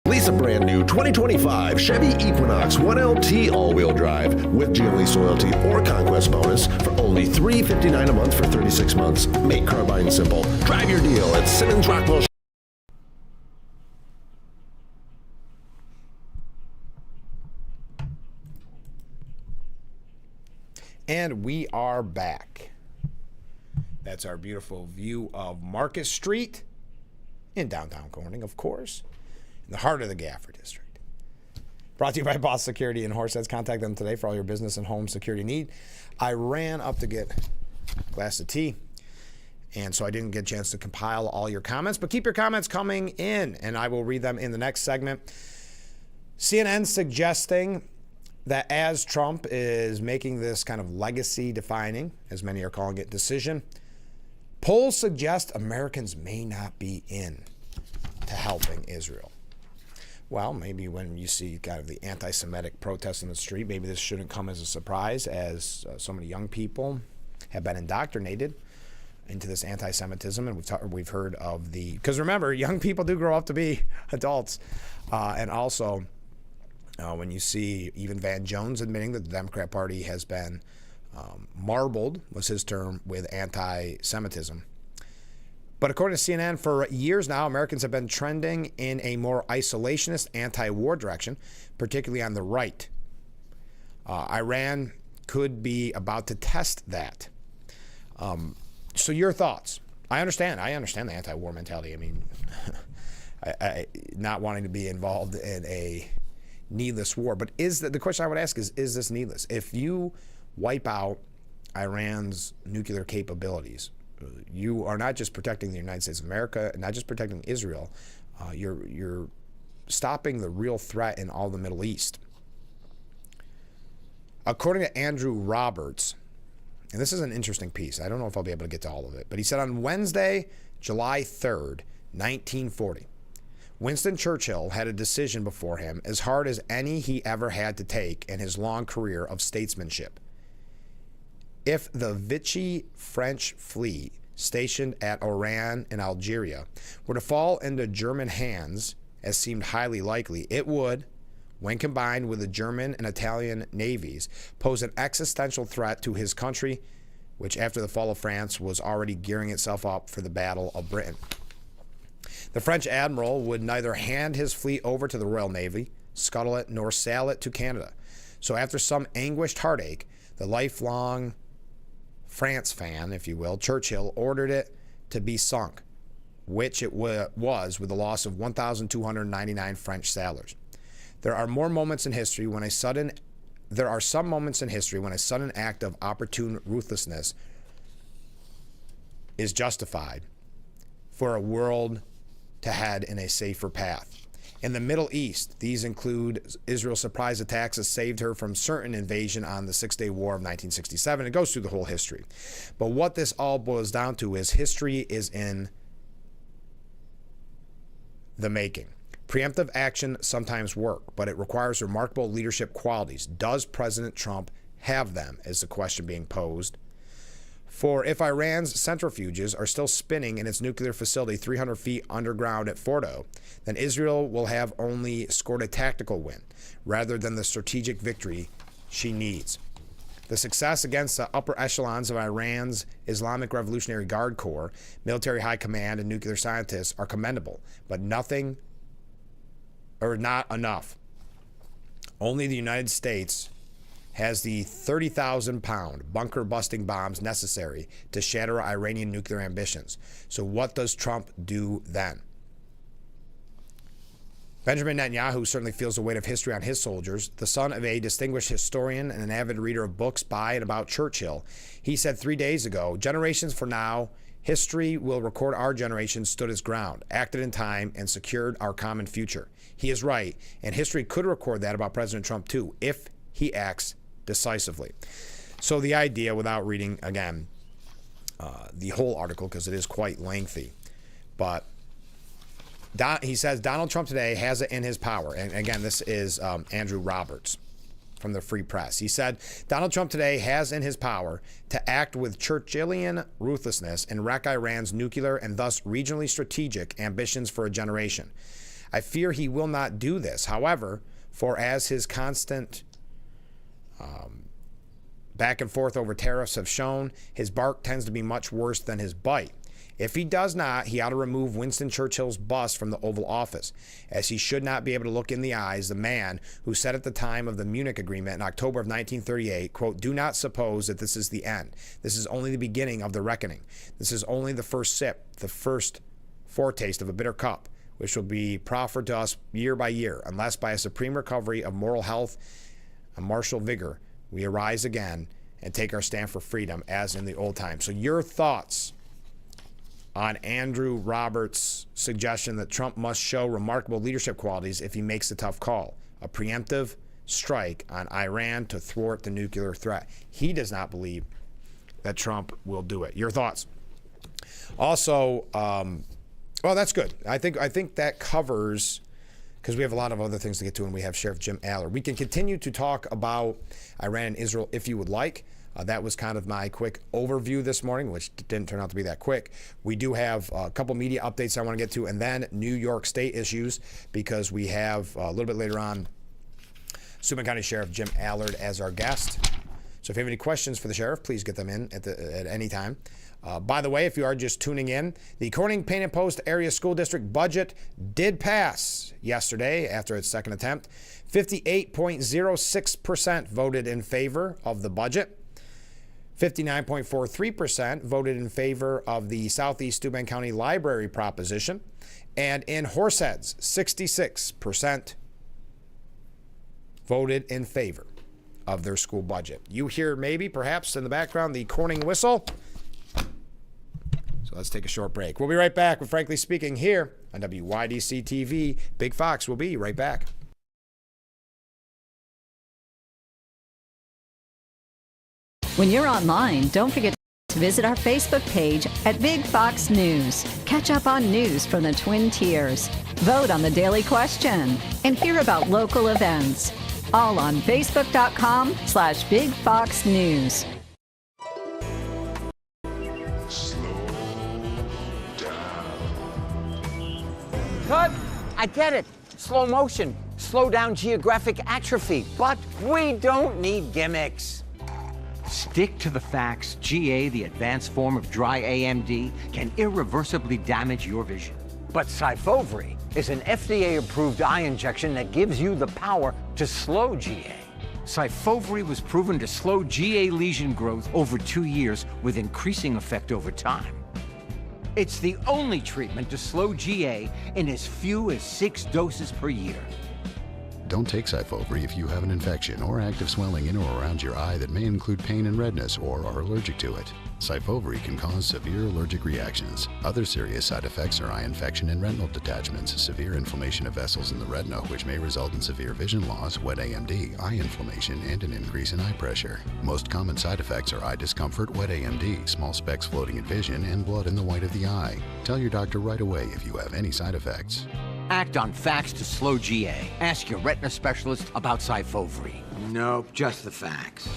Lease a brand new 2025 Chevy Equinox 1LT all-wheel drive with GLE Loyalty or Conquest bonus for only $359 a month for 36 months. Make car buying simple. Drive your deal at Simmons Rockwell. And we are back. That's our beautiful view of Market Street in downtown Corning, of course, in the heart of the Gaffer District. Brought to you by Boss Security and Horseheads. Contact them today for all your business and home security need. I ran up to get a glass of tea, and so I didn't get a chance to compile all your comments, but keep your comments coming in, and I will read them in the next segment. CNN suggesting that as Trump is making this kind of legacy-defining, as many are calling it, decision, polls suggest Americans may not be in to helping Israel. Well, maybe when you see kind of the anti-Semitic protests in the street, maybe this shouldn't come as a surprise, as so many young people have been indoctrinated into this anti-Semitism, and we've heard of the, because remember, young people do grow up to be adults, and also when you see even Van Jones admitting that the Democrat Party has been marbled, was his term, with anti-Semitism. But according to CNN, for years now, Americans have been trending in a more isolationist, anti-war direction, particularly on the right. Iran could be about to test that. So your thoughts? I understand the anti-war mentality. I mean, I not wanting to be involved in a needless war. But the question I would ask is this needless? If you wipe out Iran's nuclear capabilities, you are not just protecting the United States of America, not just protecting Israel, you're stopping the real threat in all the Middle East. According to Andrew Roberts, and this is an interesting piece. I don't know if I'll be able to get to all of it, but he said on Wednesday, July 3rd, 1940, Winston Churchill had a decision before him as hard as any he ever had to take in his long career of statesmanship. If the Vichy French fleet stationed at Oran in Algeria were to fall into German hands, as seemed highly likely, it would, when combined with the German and Italian navies, pose an existential threat to his country, which after the fall of France was already gearing itself up for the Battle of Britain. The French admiral would neither hand his fleet over to the Royal Navy, scuttle it, nor sail it to Canada. So after some anguished heartache, the lifelong France fan, if you will, Churchill ordered it to be sunk, which it was with the loss of 1,299 French sailors. There are some moments in history when a sudden act of opportune ruthlessness is justified for a world to head in a safer path. In the Middle East, these include Israel's surprise attacks that saved her from certain invasion on the Six-Day War of 1967. It goes through the whole history. But what this all boils down to is history is in the making. Preemptive action sometimes works, but it requires remarkable leadership qualities. Does President Trump have them, is the question being posed. For if Iran's centrifuges are still spinning in its nuclear facility 300 feet underground at Fordo, then Israel will have only scored a tactical win rather than the strategic victory she needs. The success against the upper echelons of Iran's Islamic Revolutionary Guard Corps, military high command, and nuclear scientists are commendable, but not enough. Only the United States has the 30,000-pound bunker-busting bombs necessary to shatter Iranian nuclear ambitions. So what does Trump do then? Benjamin Netanyahu certainly feels the weight of history on his soldiers. The son of a distinguished historian and an avid reader of books by and about Churchill, he said 3 days ago, generations from now, history will record our generation stood its ground, acted in time, and secured our common future. He is right, and history could record that about President Trump too, if he acts decisively. So the idea, without reading again the whole article because it is quite lengthy, but he says Donald Trump today has it in his power, and again this is Andrew Roberts from the Free Press. He said Donald Trump today has in his power to act with Churchillian ruthlessness and wreck Iran's nuclear and thus regionally strategic ambitions for a generation. I fear he will not do this, however, for as his constant back and forth over tariffs have shown, his bark tends to be much worse than his bite. If he does not, he ought to remove Winston Churchill's bust from the Oval Office, as he should not be able to look in the eyes the man who said at the time of the Munich Agreement in October of 1938, quote, "Do not suppose that this is the end. This is only the beginning of the reckoning. This is only the first sip, the first foretaste of a bitter cup, which will be proffered to us year by year, unless by a supreme recovery of moral health and martial vigor, we arise again and take our stand for freedom as in the old times." So your thoughts on Andrew Roberts' suggestion that Trump must show remarkable leadership qualities if he makes a tough call, a preemptive strike on Iran to thwart the nuclear threat. He does not believe that Trump will do it. Your thoughts? Also, well, that's good. I think that covers, because we have a lot of other things to get to, and we have Sheriff Jim Allard. We can continue to talk about Iran and Israel if you would like. That was kind of my quick overview this morning, which didn't turn out to be that quick. We do have a couple media updates I want to get to, and then New York State issues, because we have a little bit later on Suitland County Sheriff Jim Allard as our guest. So if you have any questions for the sheriff, please get them in at any time. By the way, if you are just tuning in, the Corning Painted Post Area School District budget did pass yesterday after its second attempt. 58.06% voted in favor of the budget. 59.43% voted in favor of the Southeast Steuben County Library proposition. And in Horseheads, 66% voted in favor of their school budget. You hear maybe, perhaps in the background, the Corning whistle. So let's take a short break. We'll be right back with Frankly Speaking here on WYDC TV. Big Fox will be right back. When you're online, don't forget to visit our Facebook page at Big Fox News. Catch up on news from the Twin Tiers. Vote on the daily question and hear about local events. All on Facebook.com/Big Fox News. Cut! I get it. Slow motion. Slow down geographic atrophy. But we don't need gimmicks. Stick to the facts. GA, the advanced form of dry AMD, can irreversibly damage your vision. But Syfovre is an FDA-approved eye injection that gives you the power to slow GA. Syfovre was proven to slow GA lesion growth over 2 years with increasing effect over time. It's the only treatment to slow GA in as few as 6 doses per year. Don't take Syfovre if you have an infection or active swelling in or around your eye that may include pain and redness or are allergic to it. Syfovre can cause severe allergic reactions. Other serious side effects are eye infection and retinal detachments, severe inflammation of vessels in the retina, which may result in severe vision loss, wet AMD, eye inflammation, and an increase in eye pressure. Most common side effects are eye discomfort, wet AMD, small specks floating in vision, and blood in the white of the eye. Tell your doctor right away if you have any side effects. Act on facts to slow GA. Ask your retina specialist about Syfovre. Nope, just the facts.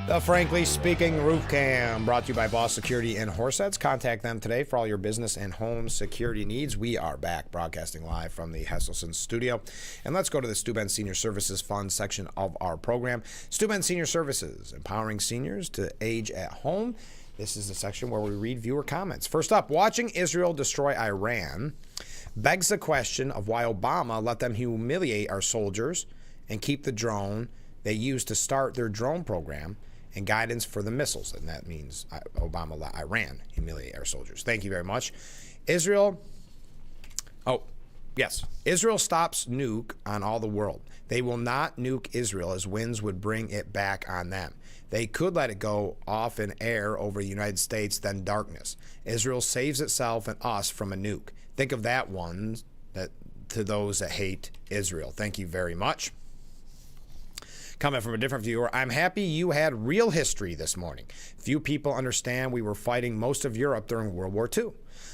The Frankly Speaking Roof Cam, brought to you by Boss Security in Horseheads. Contact them today for all your business and home security needs. We are back broadcasting live from the Hesselson studio. And let's go to the Steuben Senior Services Fund section of our program. Steuben Senior Services, empowering seniors to age at home. This is the section where we read viewer comments. First up, watching Israel destroy Iran begs the question of why Obama let them humiliate our soldiers and keep the drone they used to start their drone program and guidance for the missiles. And that means Obama let Iran humiliate our soldiers. Thank you very much. Israel stops nuke on all the world. They will not nuke Israel, as winds would bring it back on them. They could let it go off in air over the United States, then darkness. Israel saves itself and us from a nuke. Think of that one to those that hate Israel. Thank you very much. Comment from a different viewer. I'm happy you had real history this morning. Few people understand we were fighting most of Europe during World War II.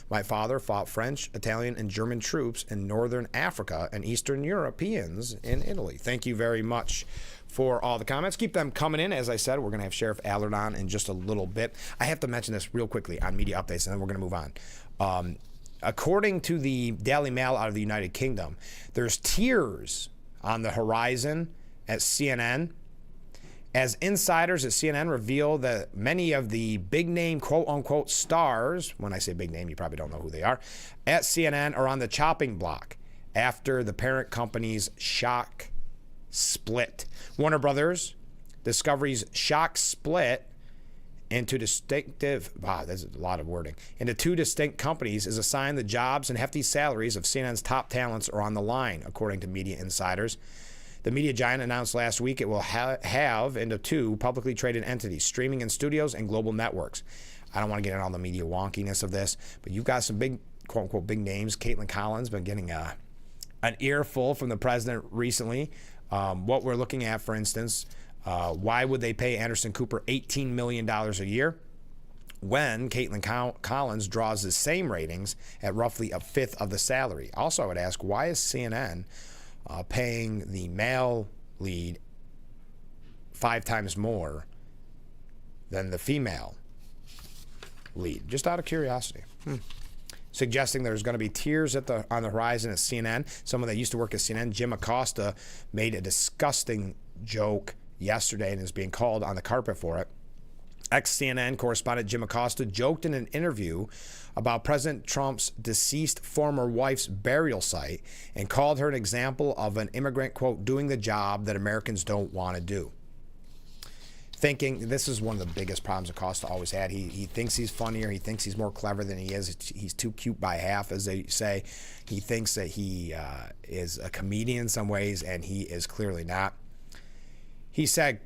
My father fought French, Italian, and German troops in Northern Africa and Eastern Europeans in Italy. Thank you very much for all the comments. Keep them coming in. As I said, we're going to have Sheriff Allard on in just a little bit. I have to mention this real quickly on media updates, and then we're going to move on. According to the Daily Mail out of the United Kingdom, there's tears on the horizon at CNN, as insiders at CNN reveal that many of the big name quote-unquote stars, when I say big name, you probably don't know who they are, at CNN are on the chopping block after the parent company's shock split. Warner Brothers Discovery's shock split into that's a lot of wording, into two distinct companies is a sign the jobs and hefty salaries of CNN's top talents are on the line, according to media insiders. The media giant announced last week it will have into two publicly traded entities, streaming and studios and global networks. I don't want to get into all the media wonkiness of this, but you've got some big, quote-unquote, big names. Caitlin Collins been getting an earful from the president recently. What we're looking at, for instance, why would they pay Anderson Cooper $18 million a year when Caitlin Collins draws the same ratings at roughly a fifth of the salary? Also, I would ask, why is CNN paying the male lead 5 times more than the female lead? Just out of curiosity. Suggesting there's going to be tears on the horizon at CNN. Someone that used to work at CNN, Jim Acosta, made a disgusting joke yesterday and is being called on the carpet for it. Ex-CNN correspondent Jim Acosta joked in an interview about President Trump's deceased former wife's burial site and called her an example of an immigrant, quote, doing the job that Americans don't want to do. Thinking, this is one of the biggest problems Acosta always had. He thinks he's funnier. He thinks he's more clever than he is. He's too cute by half, as they say. He thinks that he is a comedian in some ways, and he is clearly not. He said,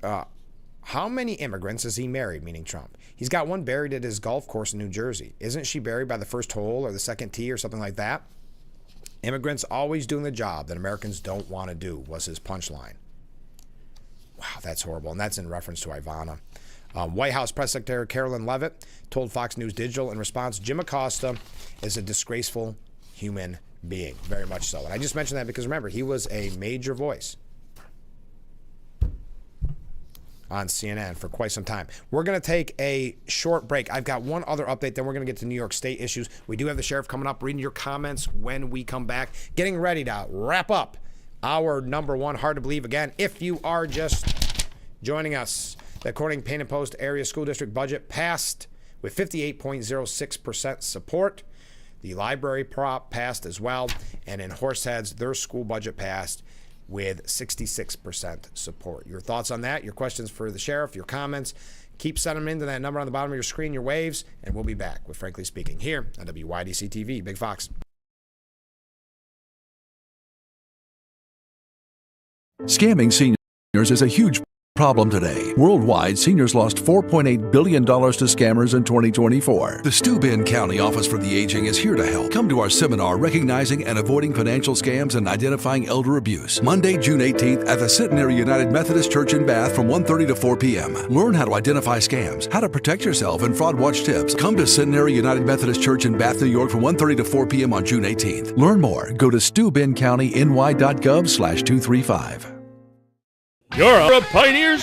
how many immigrants has he married, meaning Trump? He's got one buried at his golf course in New Jersey. Isn't she buried by the first hole or the second tee or something like that? Immigrants always doing the job that Americans don't want to do, was his punchline. Wow, that's horrible. And that's in reference to Ivana. White House Press Secretary Carolyn Leavitt told Fox News Digital in response, Jim Acosta is a disgraceful human being. Very much so. And I just mentioned that because, remember, he was a major voice on CNN for quite some time. We're going to take a short break. I've got one other update, then we're going to get to New York State issues. We do have the sheriff coming up, reading your comments when we come back. Getting ready to wrap up our number one, hard to believe again, if you are just joining us. The Corning Pain and Post Area School District budget passed with 58.06% support. The library prop passed as well. And in Horseheads, their school budget passed with 66% support. Your thoughts on that, your questions for the sheriff, your comments, keep sending them into that number on the bottom of your screen, your waves, and we'll be back with Frankly Speaking here on WYDC TV. Big Fox. Scamming seniors is a huge problem today. Worldwide, seniors lost $4.8 billion to scammers in 2024. The Steuben County Office for the Aging is here to help. Come to our seminar, Recognizing and Avoiding Financial Scams and Identifying Elder Abuse, Monday, June 18th at the Centenary United Methodist Church in Bath from 1:30 to 4 p.m. Learn how to identify scams, how to protect yourself, and fraud watch tips. Come to Centenary United Methodist Church in Bath, New York from 1:30 to 4 p.m. on June 18th. Learn more. Go to steubencountiny.gov/235. You're up, Pioneers!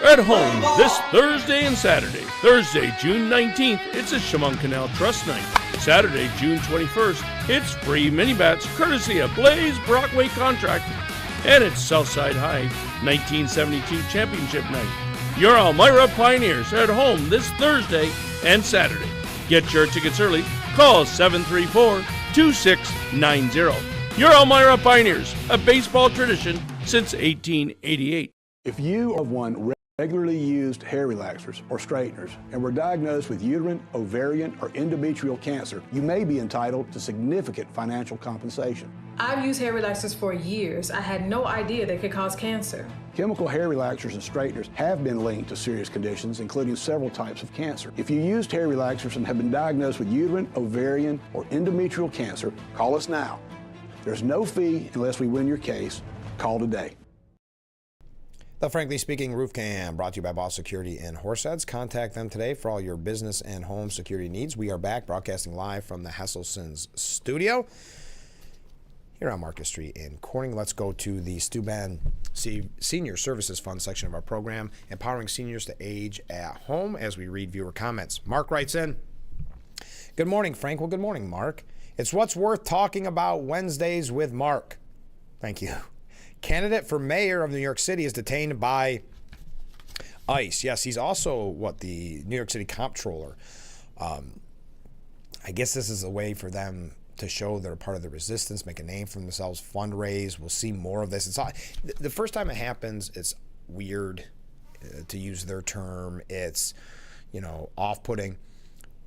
At home this Thursday and Saturday. Thursday, June 19th, it's a Chemung Canal Trust Night. Saturday, June 21st, it's free mini bats courtesy of Blaze Brockway Contracting. And it's Southside High 1972 Championship Night. Your Elmira Pioneers at home this Thursday and Saturday. Get your tickets early. Call 734-2690. Your Elmira Pioneers, a baseball tradition since 1888. If you have one regularly used hair relaxers or straighteners and were diagnosed with uterine, ovarian, or endometrial cancer, you may be entitled to significant financial compensation. I've used hair relaxers for years. I had no idea they could cause cancer. Chemical hair relaxers and straighteners have been linked to serious conditions, including several types of cancer. If you used hair relaxers and have been diagnosed with uterine, ovarian, or endometrial cancer, call us now. There's no fee unless we win your case. Call today. The Frankly Speaking Roof Cam, brought to you by Boss Security in Horseheads. Contact them today for all your business and home security needs. We are back broadcasting live from the Hesselson's studio here on Market Street in Corning. Let's go to the Steuben Senior Services Fund section of our program, empowering seniors to age at home, as we read viewer comments. Mark writes in, good morning, Frank. Well, good morning, Mark. It's what's worth talking about Wednesdays with Mark. Thank you. Candidate for mayor of New York City is detained by ICE. Yes, he's also the New York City comptroller. I guess this is a way for them to show they're part of the resistance, make a name for themselves, fundraise. We'll see more of this. It's the first time it happens, it's weird to use their term. It's, off-putting.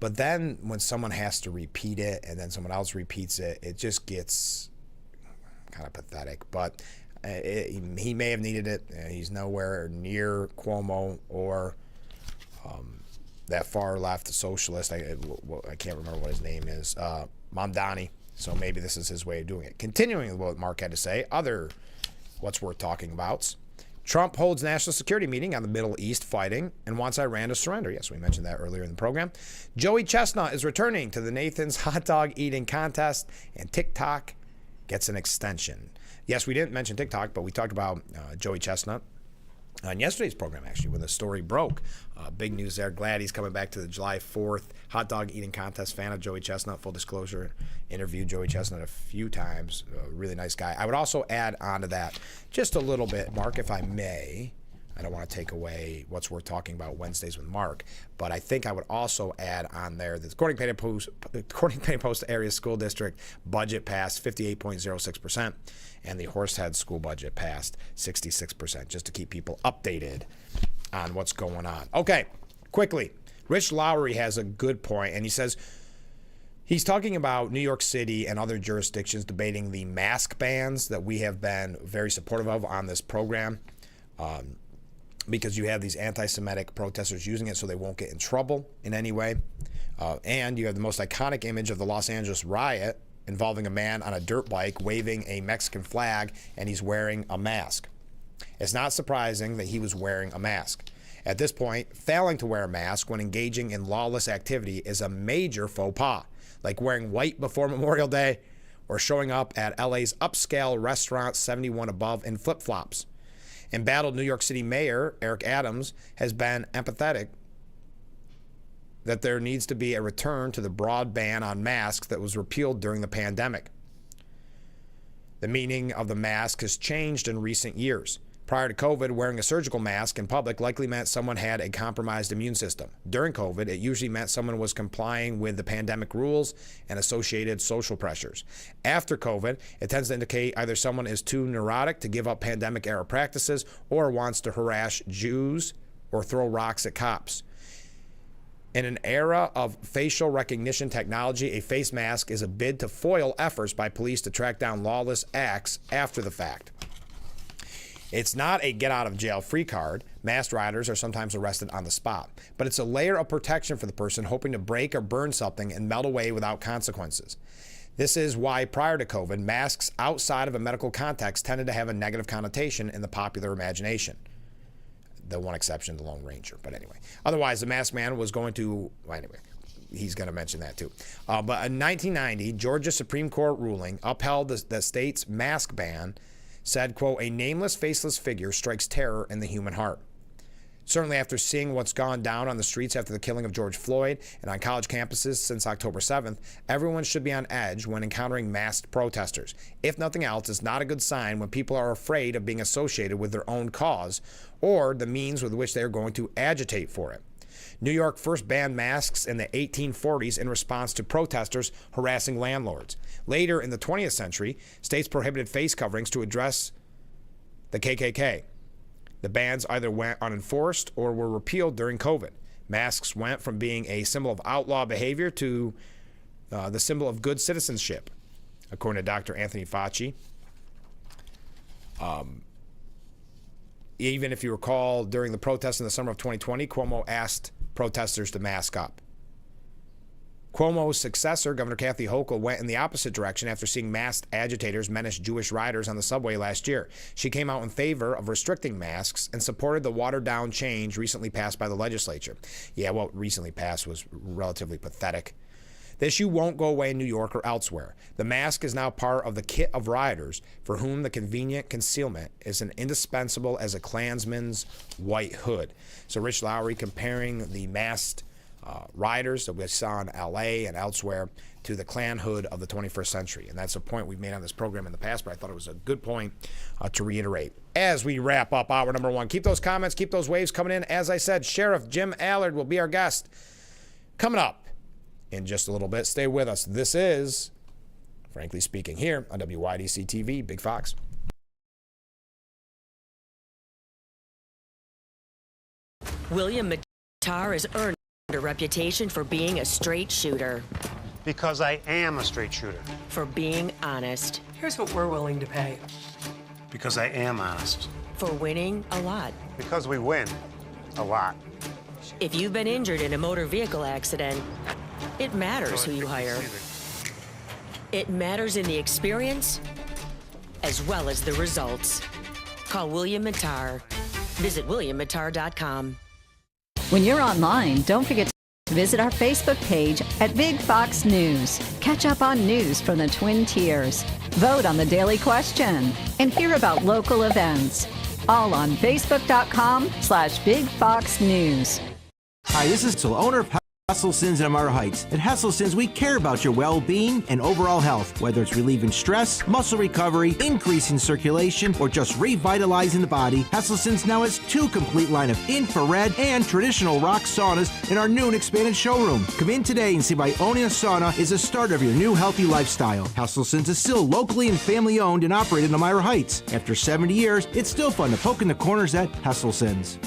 But then when someone has to repeat it and then someone else repeats it, it just gets kind of pathetic. But he may have needed it. He's nowhere near Cuomo or that far left socialist. I can't remember what his name is. Mamdani. So maybe this is his way of doing it. Continuing with what Mark had to say, other what's worth talking about. Trump holds national security meeting on the Middle East fighting and wants Iran to surrender. Yes, we mentioned that earlier in the program. Joey Chestnut is returning to the Nathan's hot dog eating contest, and TikTok gets an extension. Yes, we didn't mention TikTok, but we talked about Joey Chestnut on yesterday's program, actually, when the story broke. Big news there. Glad he's coming back to the July 4th hot dog eating contest. Fan of Joey Chestnut. Full disclosure, interviewed Joey Chestnut a few times. A really nice guy. I would also add on to that just a little bit, Mark, if I may. I don't want to take away what's worth talking about Wednesdays with Mark, but I think I would also add on there that according to Painted Post Area School District budget passed 58.06%, and the Horsehead school budget passed 66%, just to keep people updated on what's going on. Okay, quickly. Rich Lowry has a good point, and he says he's talking about New York City and other jurisdictions debating the mask bans that we have been very supportive of on this program. Because you have these anti-Semitic protesters using it so they won't get in trouble in any way. And you have the most iconic image of the Los Angeles riot involving a man on a dirt bike waving a Mexican flag, and he's wearing a mask. It's not surprising that he was wearing a mask. At this point, failing to wear a mask when engaging in lawless activity is a major faux pas, like wearing white before Memorial Day or showing up at LA's upscale restaurant 71 Above in flip-flops. Embattled New York City Mayor Eric Adams has been empathetic that there needs to be a return to the broad ban on masks that was repealed during the pandemic. The meaning of the mask has changed in recent years. Prior to COVID, wearing a surgical mask in public likely meant someone had a compromised immune system. During COVID, it usually meant someone was complying with the pandemic rules and associated social pressures. After COVID, it tends to indicate either someone is too neurotic to give up pandemic-era practices or wants to harass Jews or throw rocks at cops. In an era of facial recognition technology, a face mask is a bid to foil efforts by police to track down lawless acts after the fact. It's not a get-out-of-jail-free card. Masked riders are sometimes arrested on the spot. But it's a layer of protection for the person hoping to break or burn something and melt away without consequences. This is why, prior to COVID, masks outside of a medical context tended to have a negative connotation in the popular imagination. The one exception, the Lone Ranger. But anyway. Otherwise, the masked man was going to... Well, anyway, he's going to mention that too. But in 1990, Georgia Supreme Court ruling upheld the state's mask ban, said, quote, a nameless, faceless figure strikes terror in the human heart. Certainly after seeing what's gone down on the streets after the killing of George Floyd and on college campuses since October 7th, everyone should be on edge when encountering masked protesters. If nothing else, it's not a good sign when people are afraid of being associated with their own cause or the means with which they are going to agitate for it. New York first banned masks in the 1840s in response to protesters harassing landlords. Later in the 20th century, states prohibited face coverings to address the KKK. The bans either went unenforced or were repealed during COVID. Masks went from being a symbol of outlaw behavior to the symbol of good citizenship, according to Dr. Anthony Fauci. Even if you recall, during the protests in the summer of 2020, Cuomo asked protesters to mask up. Cuomo's successor, Governor Kathy Hochul, went in the opposite direction after seeing masked agitators menace Jewish riders on the subway last year. She came out in favor of restricting masks and supported the watered-down change recently passed by the legislature. Yeah, what recently passed was relatively pathetic. The issue won't go away in New York or elsewhere. The mask is now part of the kit of rioters for whom the convenient concealment is as indispensable as a Klansman's white hood. So Rich Lowry comparing the masked rioters that we saw in LA and elsewhere to the Klan hood of the 21st century. And that's a point we've made on this program in the past, but I thought it was a good point to reiterate. As we wrap up hour number one, keep those comments, keep those waves coming in. As I said, Sheriff Jim Allard will be our guest coming up in just a little bit. Stay with us. This is Frankly Speaking here on WYDC TV, Big Fox. William Matar has earned a reputation for being a straight shooter. Because I am a straight shooter. For being honest. Here's what we're willing to pay. Because I am honest. For winning a lot. Because we win a lot. If you've been injured in a motor vehicle accident, it matters who you hire. It matters in the experience as well as the results. Call William Matar. Visit WilliamMatar.com. When you're online, don't forget to visit our Facebook page at Big Fox News. Catch up on news from the Twin Tiers. Vote on the daily question and hear about local events. All on Facebook.com/BigFoxNews. Hi, this is the owner of Hesselson's in Amara Heights. At Hesselson's, we care about your well-being and overall health, whether it's relieving stress, muscle recovery, increasing circulation, or just revitalizing the body. Hesselson's now has 2 complete line of infrared and traditional rock saunas in our new and expanded showroom. Come in today and see why owning a sauna is the start of your new healthy lifestyle. Hesselson's is still locally and family-owned and operated in Amara Heights. After 70 years, it's still fun to poke in the corners at Hesselson's.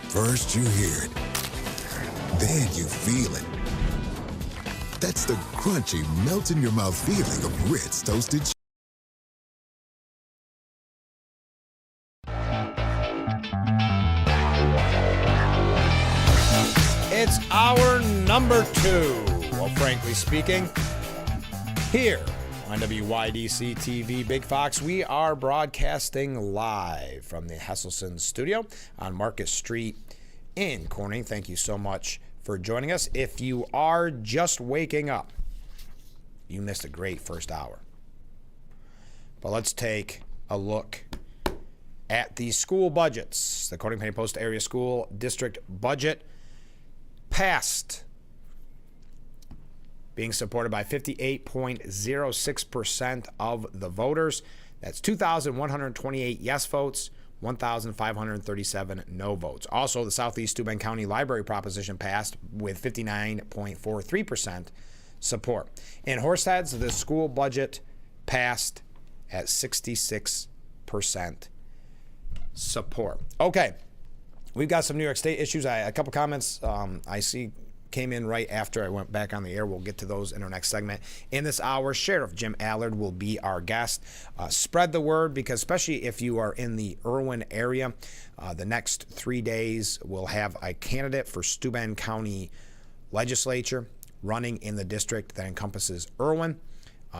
First you hear it, then you feel it. That's the crunchy, melt-in-your-mouth feeling of Ritz Toasted It's hour number 2, well, frankly speaking, here on WYDC TV Big Fox. We are broadcasting live from the Hesselson studio on Market Street in Corning. Thank you so much for joining us. If you are just waking up, you missed a great first hour. But let's take a look at the school budgets. The Corning Penny Post Area School District budget passed, being supported by 58.06% of the voters. That's 2,128 yes votes, 1,537 no votes. Also, the Southeast Steuben County Library proposition passed with 59.43% support. In Horseheads, the school budget passed at 66% support. Okay, we've got some New York State issues. A couple comments I see came in right after I went back on the air. We'll get to those in our next segment. In this hour, Sheriff Jim Allard will be our guest. Spread the word, because especially if you are in the Irwin area, the next 3 days we'll have a candidate for Steuben County Legislature running in the district that encompasses Irwin.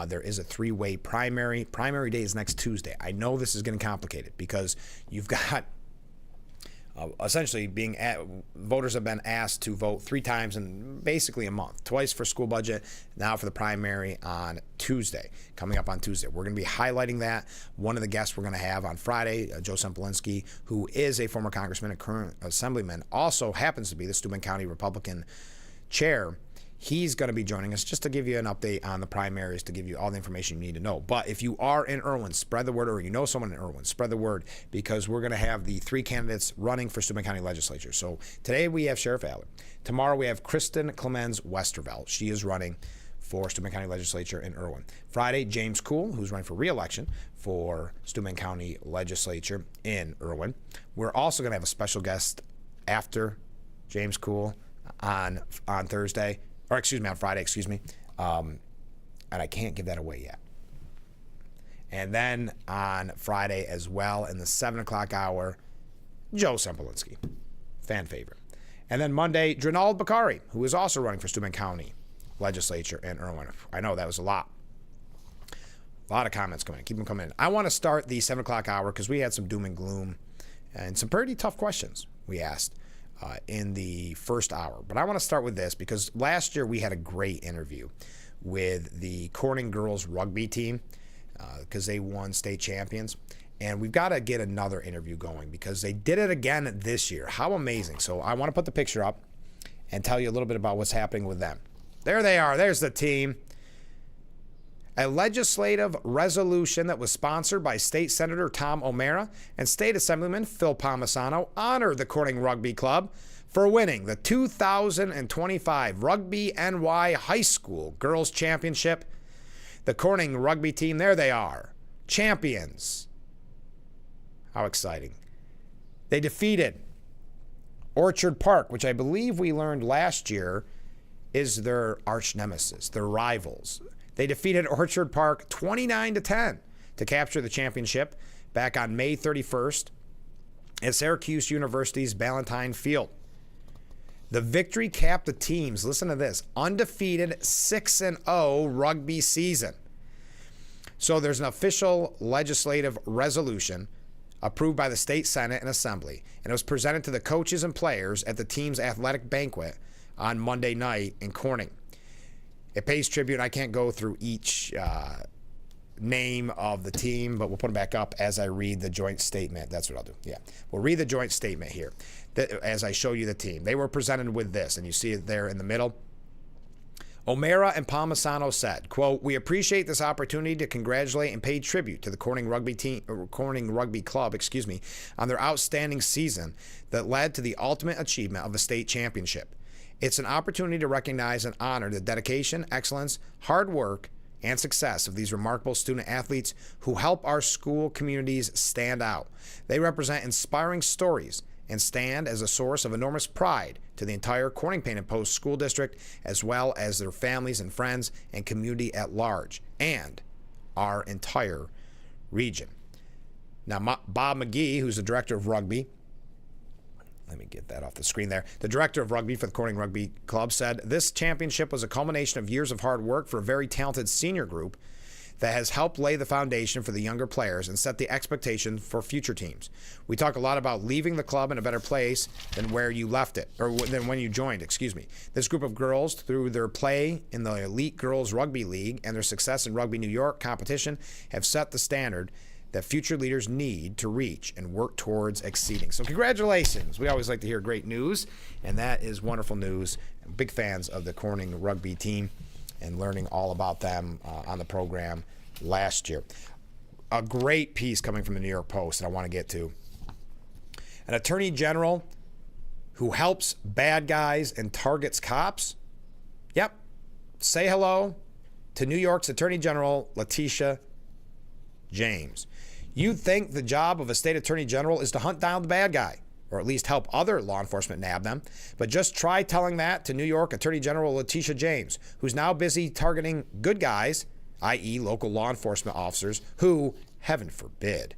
There is a 3-way primary. Primary day is next Tuesday. I know this is getting complicated because you've got essentially voters have been asked to vote 3 times in basically a month, twice for school budget, now for the primary on Tuesday, coming up on Tuesday. We're going to be highlighting that. One of the guests we're going to have on Friday, Joe Sempolinski, who is a former congressman and current assemblyman, also happens to be the Steuben County Republican chair. He's going to be joining us just to give you an update on the primaries, to give you all the information you need to know. But if you are in Irwin, spread the word, or you know someone in Irwin, spread the word, because we're going to have the 3 candidates running for Steuben County Legislature. So today we have Sheriff Allard. Tomorrow we have Kristen Clemens Westervelt. She is running for Steuben County Legislature in Irwin. Friday, James Kuhl, who's running for re-election for Steuben County Legislature in Irwin. We're also going to have a special guest after James Kuhl on Thursday. Or on Friday, and I can't give that away yet. And then on Friday as well, in the 7 o'clock hour, Joe Sempolinski, fan favorite. And then Monday, Drenald Bakari, who is also running for Steuben County Legislature in Irwin. I know that was a lot. A lot of comments coming in. Keep them coming in. I want to start the 7 o'clock hour because we had some doom and gloom and some pretty tough questions we asked in the first hour. But I want to start with this because last year we had a great interview with the Corning girls rugby team because they won state champions. And we've got to get another interview going because they did it again this year. How amazing. So I want to put the picture up and tell you a little bit about what's happening with them. There they are. There's the team. A legislative resolution that was sponsored by State Senator Tom O'Mara and State Assemblyman Phil Palmisano honored the Corning Rugby Club for winning the 2025 Rugby NY High School Girls Championship. The Corning rugby team, there they are, champions. How exciting. They defeated Orchard Park, which I believe we learned last year is their arch nemesis, their rivals. They defeated Orchard Park 29-10 to capture the championship back on May 31st at Syracuse University's Ballantyne Field. The victory capped the team's, listen to this, undefeated 6-0 rugby season. So there's an official legislative resolution approved by the State Senate and Assembly, and it was presented to the coaches and players at the team's athletic banquet on Monday night in Corning. It pays tribute. I can't go through each name of the team, but we'll put them back up as I read the joint statement. That's what I'll do. Yeah. We'll read the joint statement here as I show you the team. They were presented with this, and you see it there in the middle. O'Mara and Palmisano said, quote, "We appreciate this opportunity to congratulate and pay tribute to the Corning Rugby Club, on their outstanding season that led to the ultimate achievement of a state championship. It's an opportunity to recognize and honor the dedication, excellence, hard work, and success of these remarkable student athletes who help our school communities stand out. They represent inspiring stories and stand as a source of enormous pride to the entire Corning Painted Post School District, as well as their families and friends and community at large, and our entire region." Now, Bob McGee, who's the director of rugby, let me get that off the screen there. The director of rugby for the Corning Rugby Club said, "This championship was a culmination of years of hard work for a very talented senior group that has helped lay the foundation for the younger players and set the expectation for future teams. We talk a lot about leaving the club in a better place than where you left it, or than when you joined, This group of girls, through their play in the Elite Girls Rugby League and their success in Rugby New York competition, have set the standard that future leaders need to reach and work towards exceeding." So congratulations. We always like to hear great news, and that is wonderful news. Big fans of the Corning rugby team and learning all about them on the program last year. A great piece coming from the New York Post that I want to get to. An attorney general who helps bad guys and targets cops? Yep. Say hello to New York's Attorney General Letitia James. You'd think the job of a state attorney general is to hunt down the bad guy, or at least help other law enforcement nab them. But just try telling that to New York Attorney General Letitia James, who's now busy targeting good guys, i.e. local law enforcement officers, who, heaven forbid,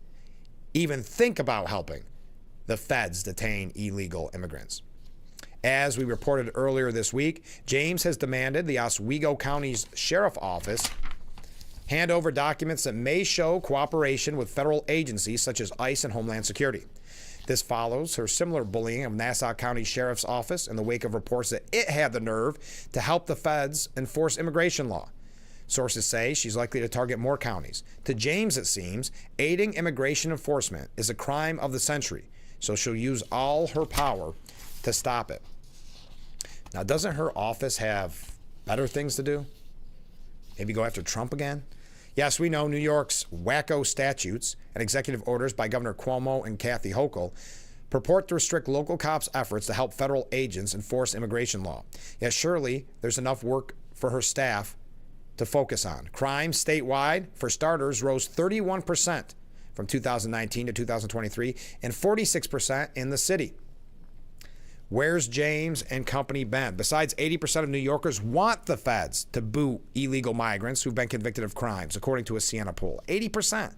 even think about helping the feds detain illegal immigrants. As we reported earlier this week, James has demanded the Oswego County's Sheriff Office hand over documents that may show cooperation with federal agencies such as ICE and Homeland Security. This follows her similar bullying of Nassau County Sheriff's Office in the wake of reports that it had the nerve to help the feds enforce immigration law. Sources say she's likely to target more counties. To James, it seems, aiding immigration enforcement is a crime of the century, so she'll use all her power to stop it. Now, doesn't her office have better things to do? Maybe go after Trump again? Yes, we know New York's wacko statutes and executive orders by Governor Cuomo and Kathy Hochul purport to restrict local cops' efforts to help federal agents enforce immigration law. Yet surely there's enough work for her staff to focus on. Crime statewide, for starters, rose 31% from 2019 to 2023 and 46% in the city. Where's James and company been? Besides, 80% of New Yorkers want the feds to boot illegal migrants who've been convicted of crimes, according to a Siena poll. 80%.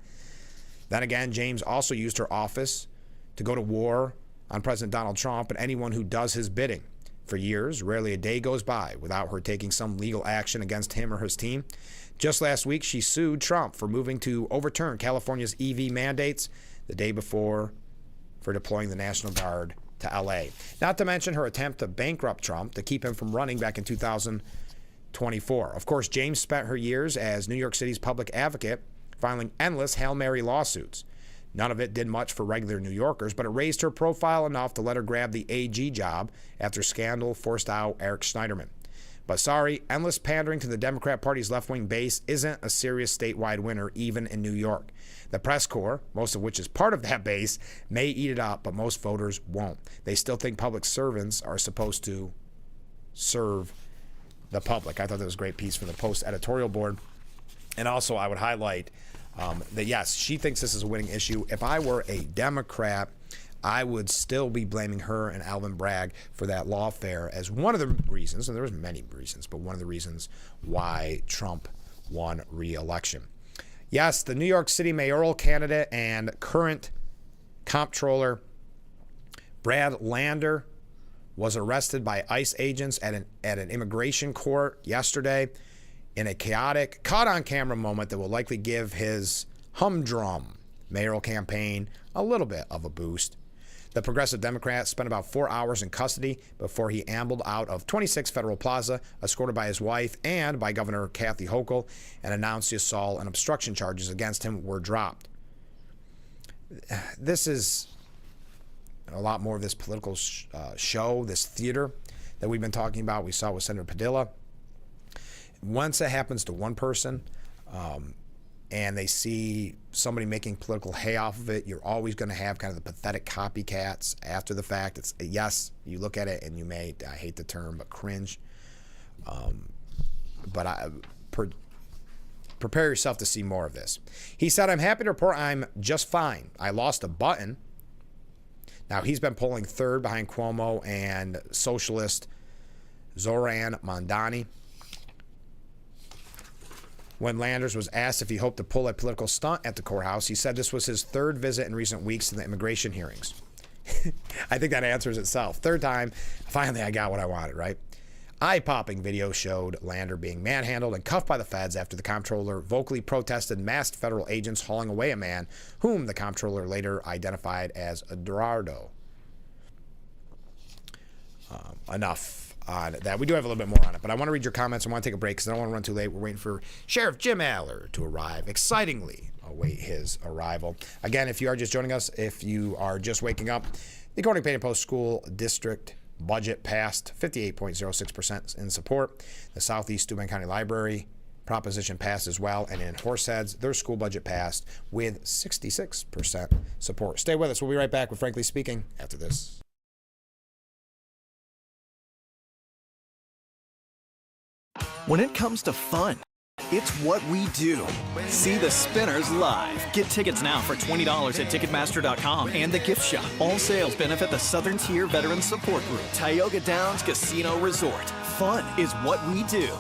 Then again, James also used her office to go to war on President Donald Trump and anyone who does his bidding. For years, rarely a day goes by without her taking some legal action against him or his team. Just last week, she sued Trump for moving to overturn California's EV mandates the day before for deploying the National Guard to L.A. Not to mention her attempt to bankrupt Trump to keep him from running back in 2024. Of course, James spent her years as New York City's public advocate filing endless Hail Mary lawsuits. None of it did much for regular New Yorkers, but it raised her profile enough to let her grab the AG job after scandal forced out Eric Schneiderman. But sorry, endless pandering to the Democrat Party's left-wing base isn't a serious statewide winner, even in New York. The press corps, most of which is part of that base, may eat it up, but most voters won't. They still think public servants are supposed to serve the public. I thought that was a great piece from the Post editorial board. And also, I would highlight that, yes, she thinks this is a winning issue. If I were a Democrat, I would still be blaming her and Alvin Bragg for that lawfare as one of the reasons, and there was many reasons, but one of the reasons why Trump won re-election. Yes, the New York City mayoral candidate and current comptroller Brad Lander was arrested by ICE agents at an immigration court yesterday in a chaotic, caught-on-camera moment that will likely give his humdrum mayoral campaign a little bit of a boost. The progressive Democrat spent about 4 hours in custody before he ambled out of 26 Federal Plaza, escorted by his wife and by Governor Kathy Hochul, and announced the assault and obstruction charges against him were dropped. This is a lot more of this political show, this theater that we've been talking about. We saw with Senator Padilla. Once it happens to one person, and they see somebody making political hay off of it, you're always going to have kind of the pathetic copycats after the fact. It's, yes, you look at it and you may, I hate the term, but cringe. Prepare yourself to see more of this. He said, "I'm happy to report I'm just fine. I lost a button." Now, he's been polling third behind Cuomo and socialist Zoran Mondani. When Landers was asked if he hoped to pull a political stunt at the courthouse, he said this was his third visit in recent weeks to the immigration hearings. I think that answers itself. Third time, finally I got what I wanted, right? Eye-popping video showed Lander being manhandled and cuffed by the feds after the comptroller vocally protested masked federal agents hauling away a man whom the comptroller later identified as Eduardo. Enough on that. We do have a little bit more on it, but I want to read your comments. I want to take a break because I don't want to run too late. We're waiting for Sheriff Jim Aller to arrive. Excitingly await his arrival. Again, if you are just joining us, if you are just waking up, the Corning Painting Post School District budget passed 58.06% in support. The Southeast Steuben County Library proposition passed as well, and in Horseheads, their school budget passed with 66% support. Stay with us. We'll be right back with Frankly Speaking after this. When it comes to fun, it's what we do. See the Spinners live. Get tickets now for $20 at Ticketmaster.com and the gift shop. All sales benefit the Southern Tier Veterans Support Group, Tioga Downs Casino Resort. Fun is what we do.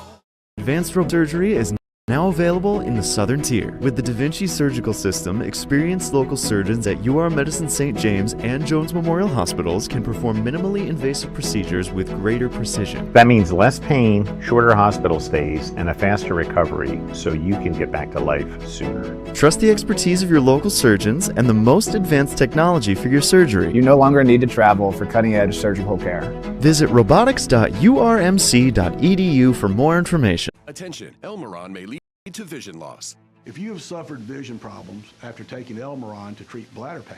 Advanced rope surgery is now available in the Southern Tier. With the Da Vinci Surgical System, experienced local surgeons at UR Medicine St. James and Jones Memorial Hospitals can perform minimally invasive procedures with greater precision. That means less pain, shorter hospital stays, and a faster recovery so you can get back to life sooner. Trust the expertise of your local surgeons and the most advanced technology for your surgery. You no longer need to travel for cutting-edge surgical care. Visit robotics.urmc.edu for more information. Attention, Elmeron may lead to vision loss. If you have suffered vision problems after taking Elmeron to treat bladder pain,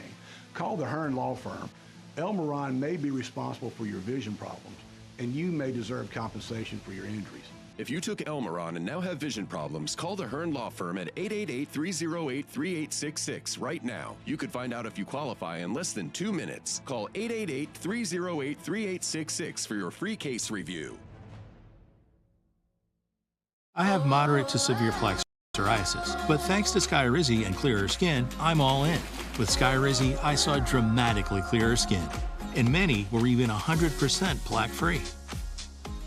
call the Hearn Law Firm. Elmeron may be responsible for your vision problems, and you may deserve compensation for your injuries. If you took Elmeron and now have vision problems, call the Hearn Law Firm at 888-308-3866 right now. You could find out if you qualify in less than 2 minutes. Call 888-308-3866 for your free case review. I have moderate to severe plaque psoriasis, but thanks to Skyrizi and clearer skin, I'm all in. With Skyrizi, I saw dramatically clearer skin, and many were even 100% plaque-free.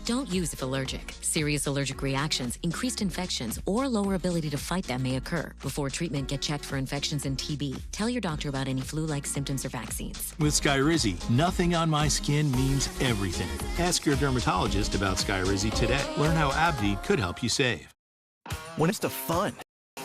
Don't use if allergic. Serious allergic reactions, increased infections, or lower ability to fight them may occur. Before treatment, get checked for infections and TB. Tell your doctor about any flu-like symptoms or vaccines. With Skyrizi, nothing on my skin means everything. Ask your dermatologist about Skyrizi today. Learn how AbbVie could help you save. When it's the fun,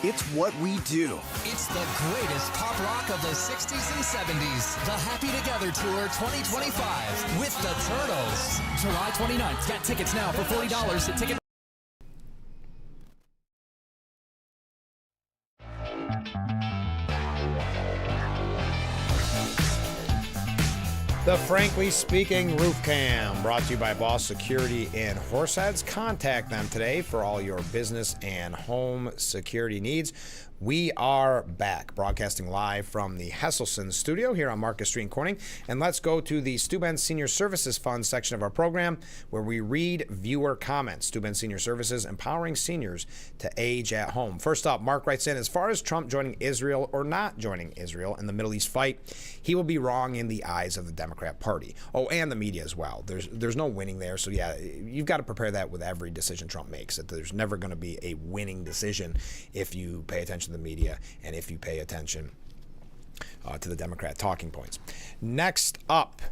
it's what we do. It's the greatest pop rock of the 60s and 70s. The Happy Together Tour 2025 with the Turtles. July 29th. Get tickets now for $40 at Ticket. The Frankly Speaking Roof Cam, brought to you by Boss Security in Horseheads. Contact them today for all your business and home security needs. We are back, broadcasting live from the Hesselson studio here on Marcus Street in Corning. And let's go to the Steuben Senior Services Fund section of our program, where we read viewer comments. Steuben Senior Services, empowering seniors to age at home. First up, Mark writes in, as far as Trump joining Israel or not joining Israel in the Middle East fight, he will be wrong in the eyes of the Democrat Party. Oh, and the media as well. There's no winning there. So, yeah, you've got to prepare that with every decision Trump makes. That there's never going to be a winning decision if you pay attention to the media and if you pay attention to the Democrat talking points. Next up,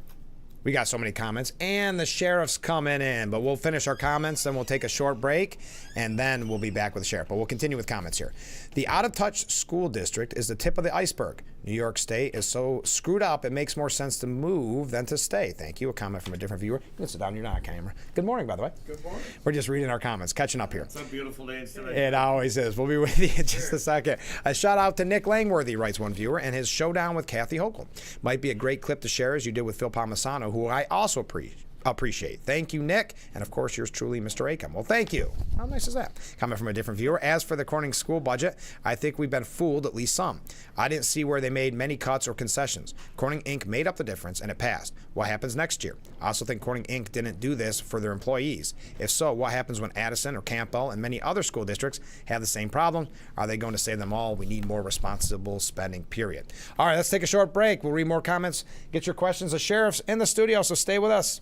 We got so many comments, and the sheriff's coming in. But we'll finish our comments, then we'll take a short break, and then we'll be back with the sheriff. But we'll continue with comments here. The out-of-touch school district is the tip of the iceberg. New York State is so screwed up, it makes more sense to move than to stay. Thank you. A comment from a different viewer. You can sit down. You're not on camera. Good morning, by the way. Good morning. We're just reading our comments, catching up here. It's a beautiful day today. It always is. We'll be with you in just a second. A shout out to Nick Langworthy, writes one viewer, and his showdown with Kathy Hochul. Might be a great clip to share as you did with Phil Palmisano, who I also appreciate. Thank you, Nick. And of course, yours truly, Mr. Acom. Well, thank you. How nice is that? Comment from a different viewer. As for the Corning school budget, I think we've been fooled, at least some. I didn't see where they made many cuts or concessions. Corning Inc. made up the difference and it passed. What happens next year? I also think Corning Inc. didn't do this for their employees. If so, what happens when Addison or Campbell and many other school districts have the same problem? Are they going to save them all? We need more responsible spending, period. All right, let's take a short break. We'll read more comments. Get your questions. The sheriff's in the studio, so stay with us.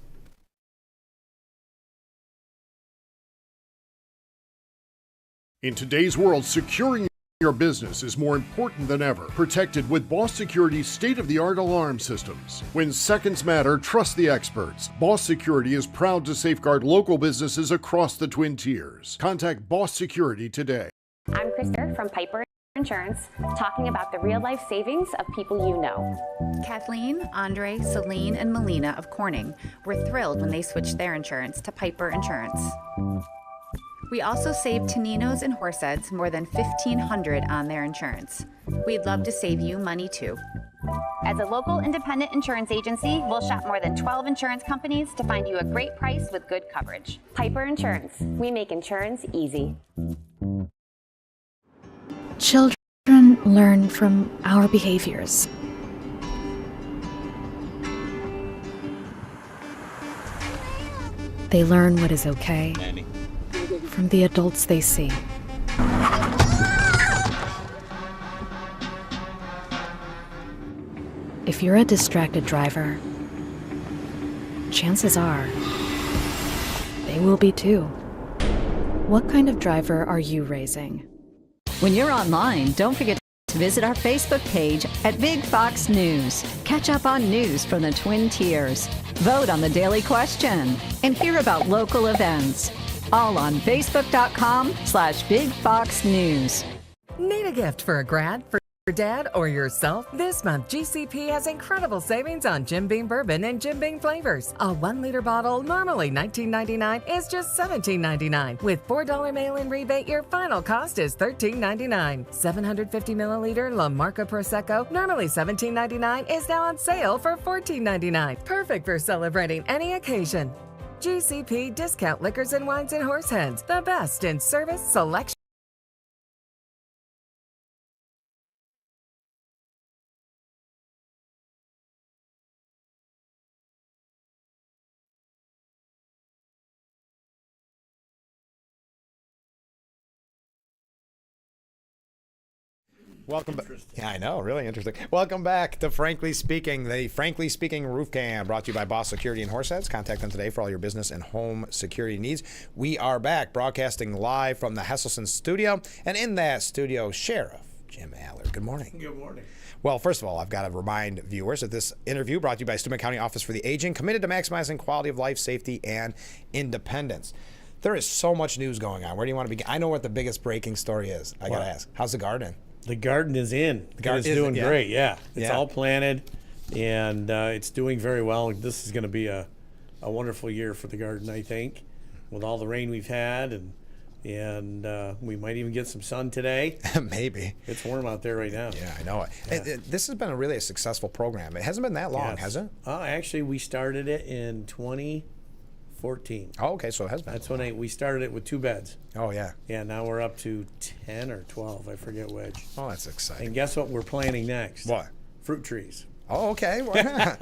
In today's world, securing your business is more important than ever. Protected with Boss Security's state-of-the-art alarm systems. When seconds matter, trust the experts. Boss Security is proud to safeguard local businesses across the Twin Tiers. Contact Boss Security today. I'm Krista from Piper Insurance, talking about the real-life savings of people you know. Kathleen, Andre, Celine, and Melina of Corning were thrilled when they switched their insurance to Piper Insurance. We also saved Toninos and Horseheads more than $1,500 on their insurance. We'd love to save you money too. As a local independent insurance agency, we'll shop more than 12 insurance companies to find you a great price with good coverage. Piper Insurance. We make insurance easy. Children learn from our behaviors. They learn what is okay from the adults they see. If you're a distracted driver, chances are they will be too. What kind of driver are you raising? When you're online, don't forget to visit our Facebook page at Big Fox News. Catch up on news from the Twin Tiers. Vote on the daily question and hear about local events. All on Facebook.com/BigFoxNews. Need a gift for a grad, for dad, or yourself? This month, GCP has incredible savings on Jim Beam Bourbon and Jim Beam flavors. A 1-liter bottle, normally $19.99, is just $17.99. With $4 mail-in rebate, your final cost is $13.99. 750 milliliter La Marca Prosecco, normally $17.99, is now on sale for $14.99. Perfect for celebrating any occasion. GCP Discount Liquors and Wines and Horseheads, the best in service, selection. Welcome back. Yeah, I know. Really interesting. Welcome back to Frankly Speaking, the Frankly Speaking Roof Cam, brought to you by Boss Security and Horseheads. Contact them today for all your business and home security needs. We are back broadcasting live from the Hesselson studio. And in that studio, Sheriff Jim Allard. Good morning. Good morning. Well, first of all, I've got to remind viewers that this interview brought to you by Steuben County Office for the Aging, committed to maximizing quality of life, safety, and independence. There is so much news going on. Where do you want to begin? I know what the biggest breaking story is. I got to ask. How's the garden? The garden is in. The garden is doing great, yeah. It's all planted, and it's doing very well. This is going to be a wonderful year for the garden, I think, with all the rain we've had, and we might even get some sun today. Maybe. It's warm out there right now. Yeah, I know it. Yeah. This has been really a successful program. It hasn't been that long, has it? Actually, we started it in 2014. Oh, okay, so it has been. That's when we started it with 2 beds. Oh, yeah. Yeah, now we're up to 10 or 12. I forget which. Oh, that's exciting. And guess what we're planting next? What? Fruit trees. Oh, okay. Well,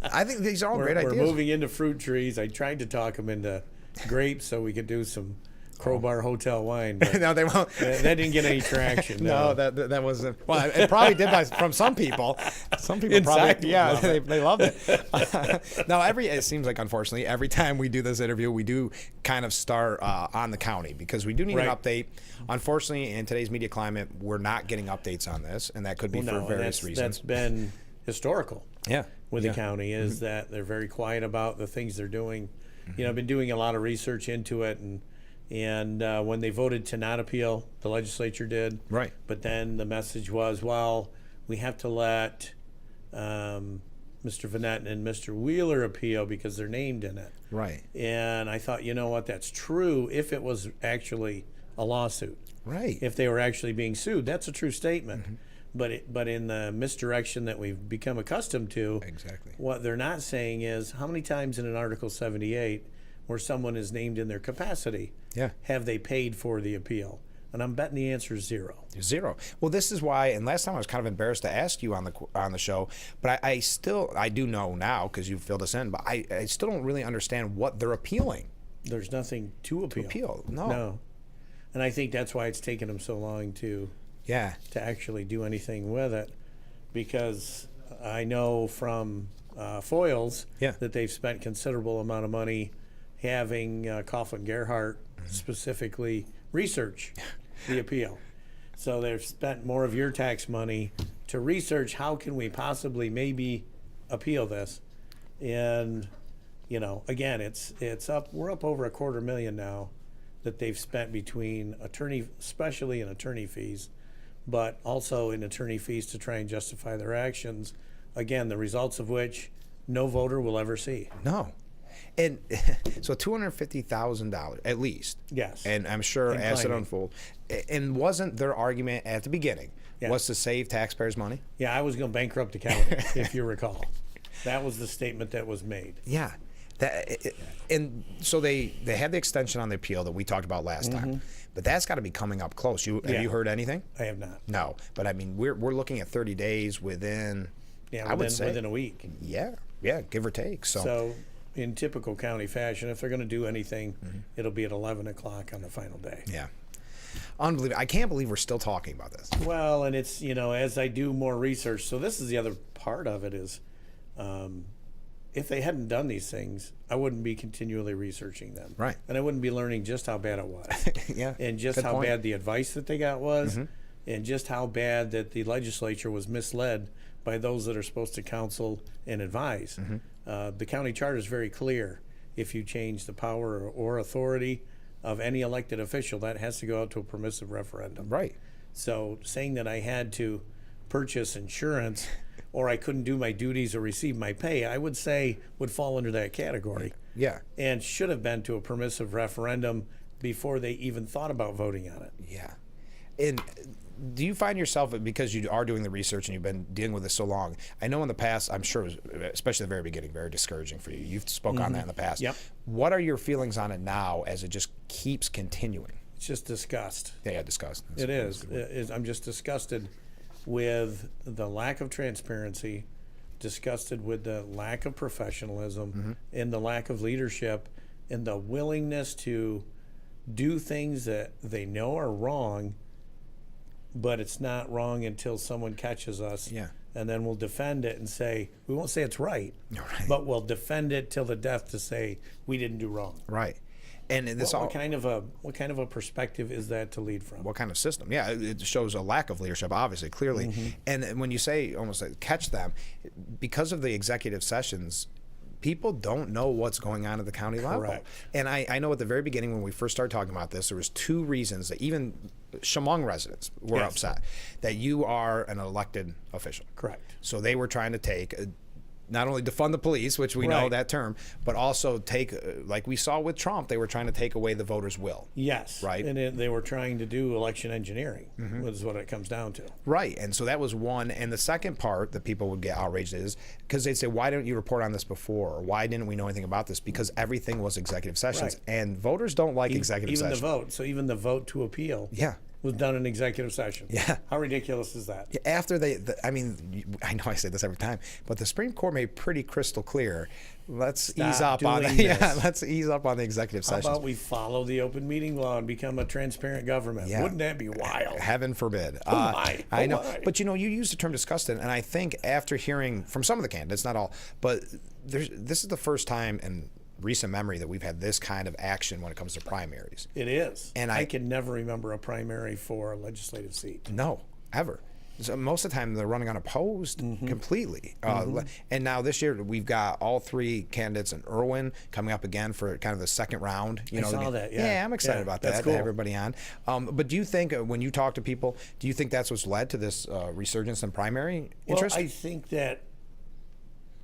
I think these are all great ideas. We're moving into fruit trees. I tried to talk them into grapes so we could do some Crowbar Hotel wine. But no, they won't. That didn't get any traction. No, that wasn't. Well, it probably did from some people. Some people probably, they loved it. No, it seems like, unfortunately, every time we do this interview, we do kind of start on the county because we do need an update. Unfortunately, in today's media climate, we're not getting updates on this, and that could be for various reasons. That's been historical. Yeah. with the county is that they're very quiet about the things they're doing. You know, I've been doing a lot of research into it, and when they voted to not appeal, the legislature did. Right. But then the message was, well, we have to let Mr. Vanette and Mr. Wheeler appeal because they're named in it. Right. And I thought, you know what, that's true if it was actually a lawsuit. Right. If they were actually being sued, that's a true statement. But in the misdirection that we've become accustomed to, exactly, what they're not saying is how many times in an Article 78 where someone is named in their capacity have they paid for the appeal? And I'm betting the answer is zero. Zero. Well, this is why, and last time I was kind of embarrassed to ask you on the show, but I do know now because you filled us in, but I still don't really understand what they're appealing. There's nothing to appeal. No. And I think that's why it's taken them so long to actually do anything with it, because I know from Foils that they've spent considerable amount of money having Coughlin Gerhardt specifically research the appeal. So they've spent more of your tax money to research how can we possibly maybe appeal this. And you know, again, we're up over $250,000 now that they've spent between especially in attorney fees, but also in attorney fees to try and justify their actions. Again, the results of which no voter will ever see. No. And so $250,000 at least. Yes. And I'm sure as it unfolds. And wasn't their argument at the beginning was to save taxpayers money? Yeah, I was going to bankrupt the county, if you recall. That was the statement that was made. Yeah. And so they had the extension on the appeal that we talked about last time, but that's got to be coming up close. Have you heard anything? I have not. No, but I mean we're looking at 30 days within. I would say within a week. Yeah, give or take. So in typical county fashion, if they're going to do anything, it'll be at 11 o'clock on the final day. Yeah. Unbelievable. I can't believe we're still talking about this. Well, and it's, as I do more research, so this is the other part of it is, if they hadn't done these things, I wouldn't be continually researching them. Right. And I wouldn't be learning just how bad it was. And just Good how point. bad the advice that they got was, and just how bad that the legislature was misled by those that are supposed to counsel and advise. The county charter is very clear. If you change the power or authority of any elected official, that has to go out to a permissive referendum. Right. So saying that I had to purchase insurance or I couldn't do my duties or receive my pay, I would say would fall under that category. Yeah. And should have been to a permissive referendum before they even thought about voting on it. Yeah. And do you find yourself, because you are doing the research and you've been dealing with this so long, I know in the past, I'm sure, it was, especially at the very beginning, very discouraging for you. You've spoke on that in the past. Yep. What are your feelings on it now as it just keeps continuing? It's just disgust. Yeah, disgust. It is. I'm just disgusted with the lack of transparency, disgusted with the lack of professionalism and the lack of leadership and the willingness to do things that they know are wrong, but it's not wrong until someone catches us. Yeah. And then we'll defend it and say, we won't say it's right, but we'll defend it till the death to say we didn't do wrong. Right. And this what kind of a perspective is that to lead from? What kind of system? Yeah, it shows a lack of leadership, obviously, clearly. And when you say almost like catch them, because of the executive sessions, people don't know what's going on at the county level. Correct. And I know at the very beginning when we first started talking about this, there was two reasons that even Chemung residents were upset, that you are an elected official. Correct. So they were trying to take not only defund the police, which we know that term, but also take, like we saw with Trump, they were trying to take away the voters' will. Yes. Right. And they were trying to do election engineering, is what it comes down to. Right. And so that was one. And the second part that people would get outraged is because they'd say, why didn't you report on this before? Or why didn't we know anything about this? Because everything was executive sessions. Right. And voters don't like executive sessions. Even the vote. So even the vote to appeal. Yeah. Was done in executive session. Yeah. How ridiculous is that? After I mean, I know I say this every time, but the Supreme Court made pretty crystal clear. Let's ease up on let's ease up on the executive sessions. How about we follow the open meeting law and become a transparent government? Yeah. Wouldn't that be wild? Heaven forbid. I know. But you used the term disgusted, and I think after hearing from some of the candidates, not all, but this is the first time in recent memory that we've had this kind of action when it comes to primaries. It is. And I can never remember a primary for a legislative seat. No, ever. So most of the time they're running unopposed completely. And now this year we've got all 3 candidates in Irwin coming up again for kind of the second round. I saw that, yeah. Yeah, I'm excited about that. That's cool. To have everybody on. But do you think when you talk to people, do you think that's what's led to this resurgence in primary interest? Well, I think that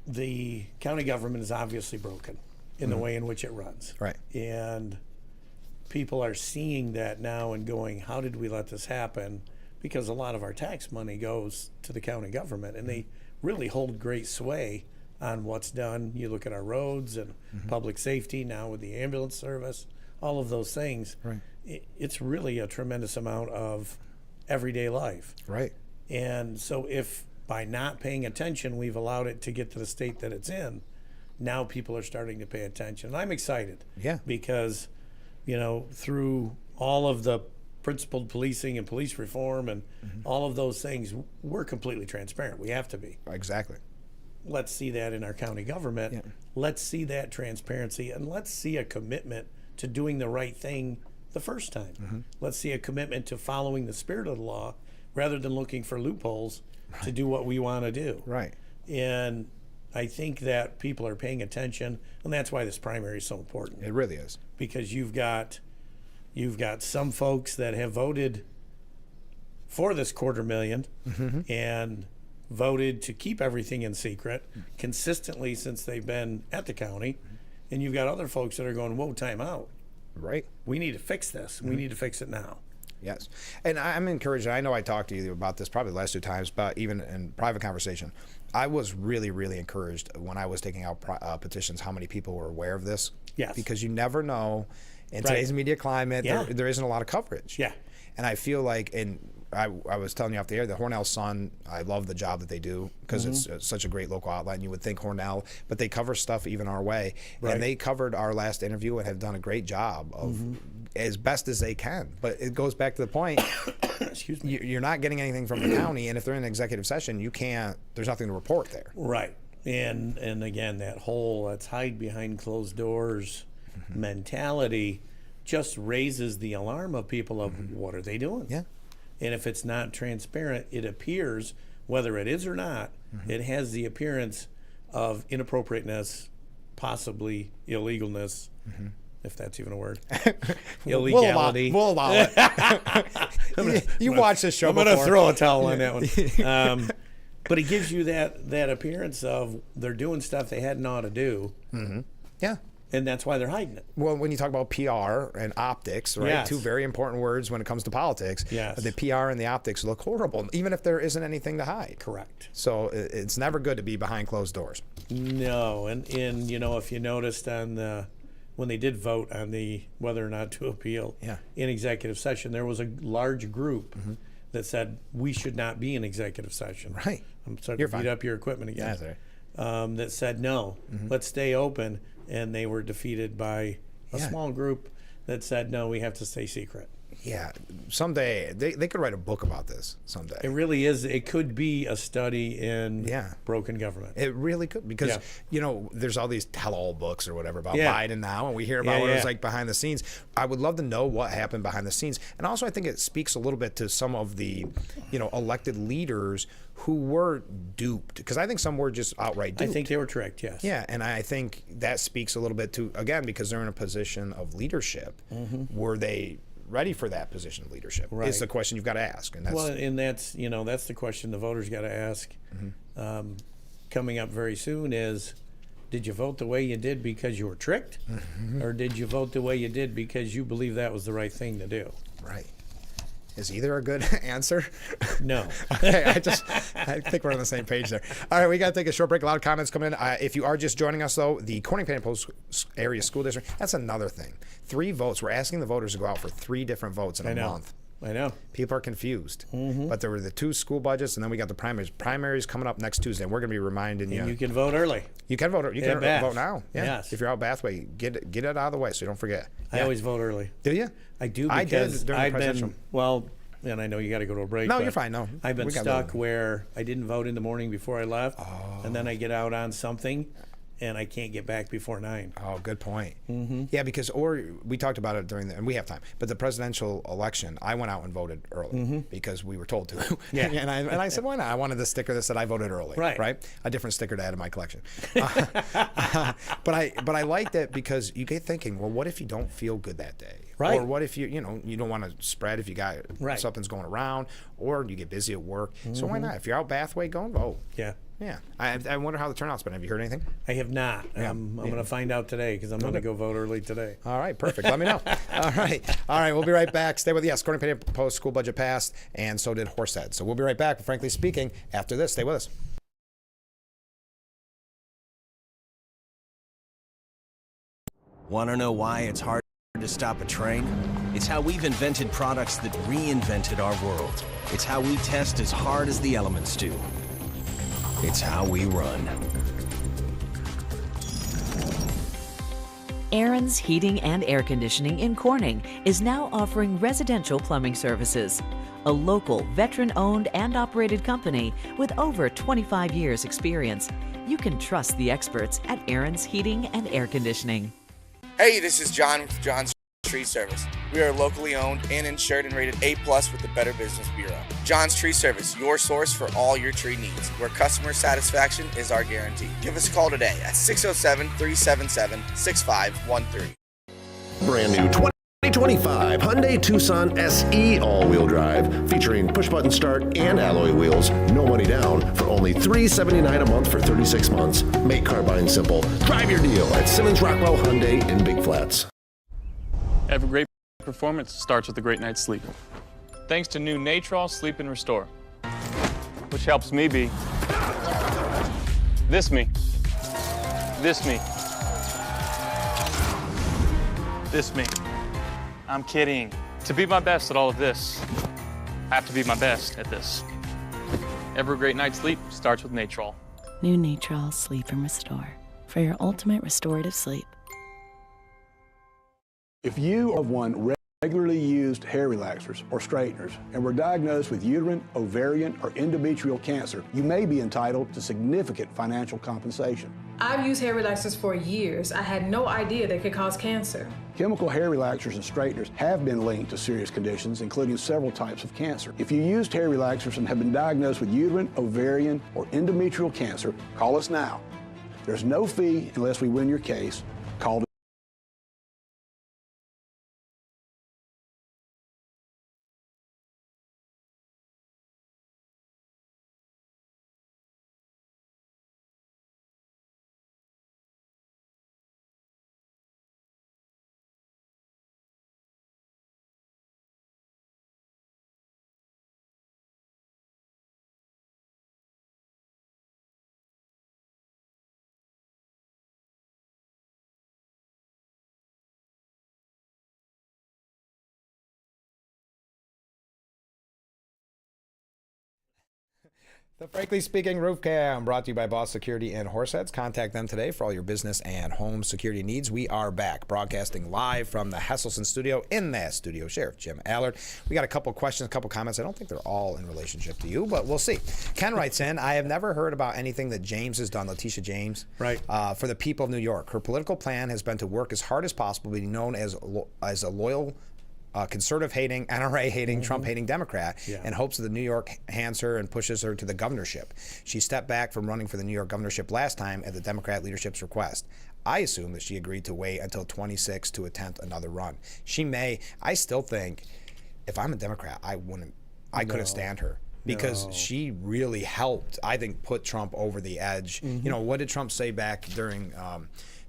the county government is obviously broken in the way in which it runs. Right. And people are seeing that now and going, how did we let this happen? Because a lot of our tax money goes to the county government, and they really hold great sway on what's done. You look at our roads and public safety now with the ambulance service, all of those things. Right. It's really a tremendous amount of everyday life. Right. And so if by not paying attention, we've allowed it to get to the state that it's in, now people are starting to pay attention. And I'm excited. Yeah. Because, through all of the principled policing and police reform and all of those things, we're completely transparent. We have to be. Exactly. Let's see that in our county government. Yeah. Let's see that transparency, and let's see a commitment to doing the right thing the first time. Let's see a commitment to following the spirit of the law rather than looking for loopholes to do what we want to do. Right. And I think that people are paying attention, and that's why this primary is so important. It really is. Because you've got some folks that have voted for this $250,000 and voted to keep everything in secret consistently since they've been at the county. And you've got other folks that are going, whoa, time out. Right. We need to fix this. We need to fix it now. Yes. And I'm encouraged. I know I talked to you about this probably the last 2 times, but even in private conversation, I was really, really encouraged when I was taking out petitions how many people were aware of this. Yes. Because you never know. In today's media climate, there isn't a lot of coverage. Yeah. And I feel like, I was telling you off the air, the Hornell Sun, I love the job that they do because it's such a great local outlet. And you would think Hornell, but they cover stuff even our way. Right. And they covered our last interview and have done a great job of as best as they can. But it goes back to the point, excuse me, you're not getting anything from the county. And if they're in executive session, there's nothing to report there. Right. And again, that whole let's hide behind closed doors mentality just raises the alarm of people of what are they doing? Yeah. And if it's not transparent, it appears, whether it is or not, it has the appearance of inappropriateness, possibly illegalness, if that's even a word. Illegality. We'll allow it. You watch this show I'm before. going to throw a towel on that one. But it gives you that appearance of they're doing stuff they hadn't ought to do. Yeah. And that's why they're hiding it. Well, when you talk about PR and optics, right? Yes. 2 very important words when it comes to politics. Yes. The PR and the optics look horrible, even if there isn't anything to hide. Correct. So it's never good to be behind closed doors. No, and if you noticed on when they did vote on the whether or not to appeal in executive session, there was a large group that said we should not be in executive session. Right. I'm starting to beat up your equipment again. That's right. That said no, let's stay open, and they were defeated by a small group that said no, we have to stay secret. Yeah, someday they could write a book about this someday. It really is. It could be a study in broken government. It really could, because there's all these tell-all books or whatever about Biden now, and we hear about what it was like behind the scenes. I would love to know what happened behind the scenes, and also I think it speaks a little bit to some of the elected leaders who were duped, because I think some were just outright duped. I think they were tricked. Yes. Yeah, and I think that speaks a little bit to, again, because they're in a position of leadership. Were they ready for that position of leadership? Right. Is the question you've got to ask. And that's that's the question the voters got to ask. Coming up very soon is, did you vote the way you did because you were tricked, or did you vote the way you did because you believe that was the right thing to do? Right. Is either a good answer? No. Okay, I think we're on the same page there. All right, we got to take a short break. A lot of comments coming in. If you are just joining us, though, the Corning Penn Post Area School District, that's another thing. 3 votes. We're asking the voters to go out for 3 different votes in a month. I know. People are confused. But there were the 2 school budgets, and then we got the primaries. Primaries coming up next Tuesday, and we're going to be reminding you. And you can vote early. You can vote. You can vote now. Yeah. Yes. If you're out Bathway, get it out of the way so you don't forget. I always vote early. Do you? I do, because I did during the presidential. And I know you got to go to a break. No, you're fine. No, I've been stuck where I didn't vote in the morning before I left, and then I get out on something, and I can't get back before 9. Oh, good point. Mm-hmm. Yeah, because or we talked about it and we have time. But the presidential election, I went out and voted early because we were told to. Yeah. and I said, why not? I wanted the sticker that said I voted early. Right. A different sticker to add to my collection. But I liked it because you get thinking, well, what if you don't feel good that day? Right. Or what if you don't want to spread if you got something's going around, or you get busy at work. So why not? If you're out Bathway, go and vote. Yeah. Yeah. I wonder how the turnout's been. Have you heard anything? I have not. Yeah. I'm going to find out today because I'm going to go vote early today. All right, perfect. Let me know. All right. We'll be right back. Stay with us. According to Post, school budget passed, and so did Horsehead. So we'll be right back. But frankly speaking, after this, stay with us. Want to know why it's hard to stop a train? It's how we've invented products that reinvented our world. It's how we test as hard as the elements do. It's how we run. Aaron's Heating and Air Conditioning in Corning is now offering residential plumbing services. A local, veteran-owned and operated company with over 25 years' experience. You can trust the experts at Aaron's Heating and Air Conditioning. Hey, this is John with John's Tree Service. We are locally owned and insured and rated A+ with the Better Business Bureau. John's Tree Service, your source for all your tree needs, where customer satisfaction is our guarantee. Give us a call today at 607-377-6513. Brand new 2025 Hyundai Tucson SE all-wheel drive, featuring push-button start and alloy wheels. No money down for only $379 a month for 36 months. Make car buying simple. Drive your deal at Simmons Rockwell Hyundai in Big Flats. Every great performance starts with a great night's sleep. Thanks to new Natrol Sleep and Restore, which helps me be this me, this me, this me. I'm kidding. To be my best at all of this, I have to be my best at this. Every great night's sleep starts with Natrol. New Natrol Sleep and Restore for your ultimate restorative sleep. If you have one regularly used hair relaxers or straighteners and were diagnosed with uterine, ovarian, or endometrial cancer, you may be entitled to significant financial compensation. I've used hair relaxers for years. I had no idea they could cause cancer. Chemical hair relaxers and straighteners have been linked to serious conditions, including several types of cancer. If you used hair relaxers and have been diagnosed with uterine, ovarian, or endometrial cancer, call us now. There's no fee unless we win your case. Call The Frankly Speaking Roof Cam, brought to you by Boss Security and Horseheads. Contact them today for all your business and home security needs. We are back, broadcasting live from the Hesselson studio. In that studio, Sheriff Jim Allard. We got a couple questions, a couple comments. I don't think they're all in relationship to you, but we'll see. Ken writes in, I have never heard about anything that James has done, Letitia James, for the people of New York. Her political plan has been to work as hard as possible, be known as a loyal conservative-hating, NRA-hating, Trump-hating Democrat in hopes that the New York hands her and pushes her to the governorship. She stepped back from running for the New York governorship last time at the Democrat leadership's request. I assume that she agreed to wait until 26 to attempt another run. She may. I still think if I'm a Democrat, I couldn't stand her. Because she really helped, I think, put Trump over the edge. You know, what did Trump say back during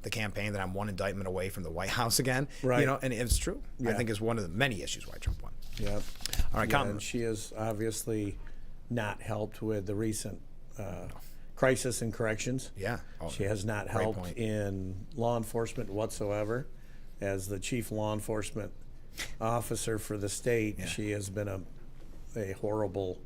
the campaign, that I'm one indictment away from the White House again? Right. You know, and it's true. I think it's one of the many issues why Trump won. Yeah. All right, and she has obviously not helped with the recent crisis in corrections. Yeah. She has not helped in law enforcement whatsoever. As the chief law enforcement officer for the state, she has been a horrible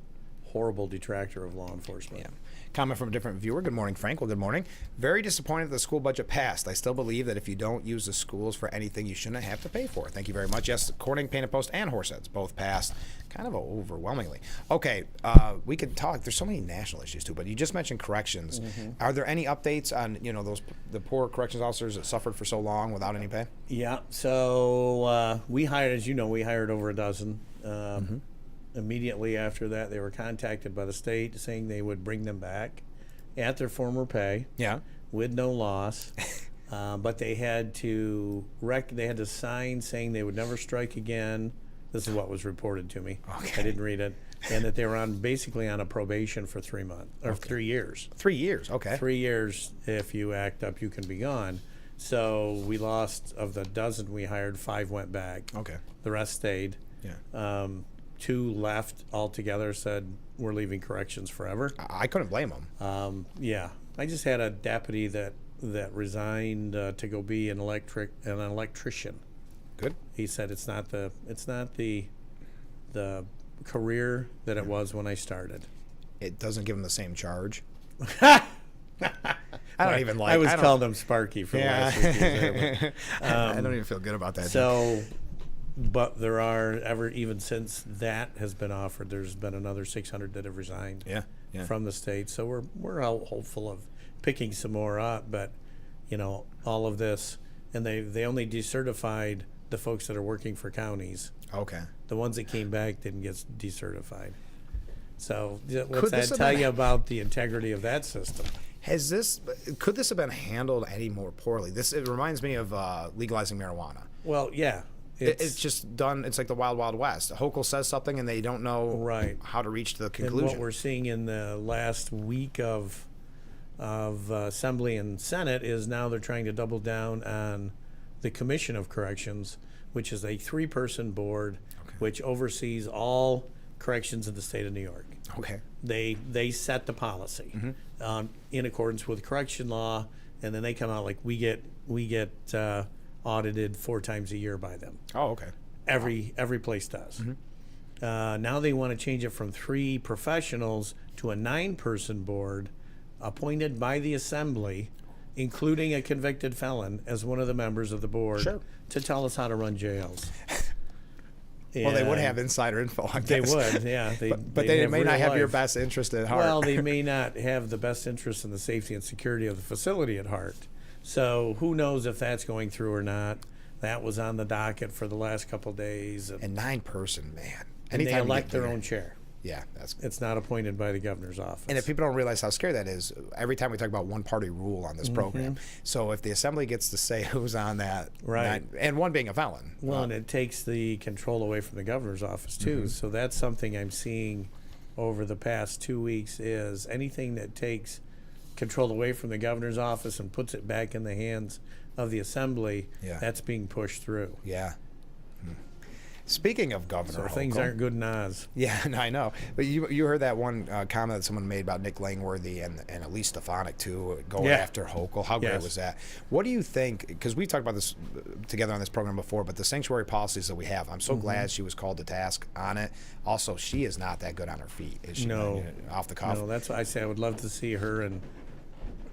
horrible detractor of law enforcement. Yeah. Comment from a different viewer. Good morning, Frank. Well, good morning. Very disappointed that the school budget passed. I still believe that if you don't use the schools for anything, you shouldn't have to pay for it. Thank you very much. Yes, Corning, Painted Post, and Horseheads both passed, kind of overwhelmingly. Okay, we could talk. There's so many national issues too, but you just mentioned corrections. Are there any updates on the poor corrections officers that suffered for so long without any pay? Yeah. So we hired, as you know, over a dozen. Immediately after that, they were contacted by the state saying they would bring them back at their former pay. Yeah. With no loss. But they had to sign saying they would never strike again. This is what was reported to me. Okay. I didn't read it. And that they were basically on a probation for 3 months or 3 years. 3 years. Okay. 3 years. If you act up, you can be gone. So we lost, of the dozen we hired, 5 went back. Okay. The rest stayed. Yeah. 2 left altogether, said we're leaving corrections forever. I couldn't blame them. Yeah. I just had a deputy that resigned to go be an electrician. Good. He said it's not the career that it was when I started. It doesn't give him the same charge. I don't even like. I was called him Sparky for last week. There, but, I don't even feel good about that. So, but there are even since that has been offered, there's been another 600 that have resigned. Yeah. From the state. So we're all hopeful of picking some more up, but all of this, and they only decertified the folks that are working for counties. Okay. The ones that came back didn't get decertified. So what's Could that this have tell been- you about the integrity of that system? Could this have been handled any more poorly? It reminds me of legalizing marijuana. Well, yeah. It's just done. It's like the Wild Wild West. Hochul says something, and they don't know how to reach the conclusion. And what we're seeing in the last week of Assembly and Senate is now they're trying to double down on the Commission of Corrections, which is a 3-person board which oversees all corrections in the state of New York. Okay. They set the policy in accordance with correction law, and then they come out like we get audited 4 times a year by them. Oh, okay. Every place does. Now they want to change it from 3 professionals to a 9-person board appointed by the Assembly, including a convicted felon as one of the members of the board, to tell us how to run jails. Well, they would have insider info, I guess. They would, yeah. But they may not have your best interest at heart. Well, they may not have the best interest in the safety and security of the facility at heart. So who knows if that's going through or not. That was on the docket for the last couple of days. And 9-person, man. And they elect their own chair. Yeah, it's not appointed by the governor's office. And if people don't realize how scary that is, every time we talk about one-party rule on this program, so if the Assembly gets to say who's on that, and one being a felon. Well, and it takes the control away from the governor's office too. So that's something I'm seeing over the past 2 weeks is anything that takes control away from the governor's office and puts it back in the hands of the Assembly, that's being pushed through. Yeah. Speaking of Governor So things Hochul, aren't good in Oz. Yeah, I know. But you heard that one comment that someone made about Nick Langworthy and Elise Stefanik, too, going after Hochul. How great was that? What do you think, because we've talked about this together on this program before, but the sanctuary policies that we have, I'm so glad she was called to task on it. Also, she is not that good on her feet, is she? No. Off the cuff? No, that's why I say I would love to see her and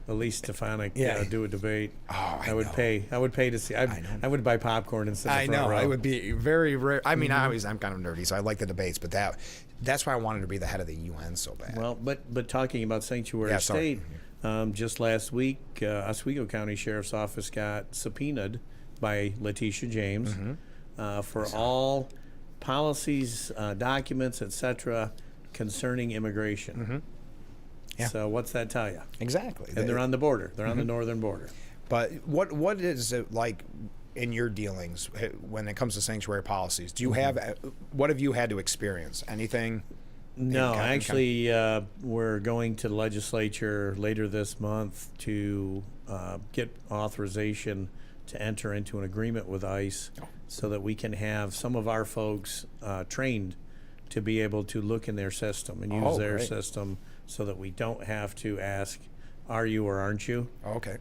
Elise Stefanik do a debate. Oh, I would pay to see. I would buy popcorn and sit in the front row. It would be very rare. I mean, I'm kind of nerdy, so I like the debates, but that's why I wanted to be the head of the UN so bad. Well, but talking about sanctuary state, just last week, Oswego County Sheriff's Office got subpoenaed by Letitia James for all policies, documents, etc., concerning immigration. Yeah. So what's that tell you? Exactly. And they're on the border. They're on the northern border. But what is it like in your dealings when it comes to sanctuary policies? Do you have what have you had to experience? Anything? No, actually, we're going to the legislature later this month to get authorization to enter into an agreement with ICE so that we can have some of our folks trained to be able to look in their system and use their system so that we don't have to ask, are you or aren't you? Okay.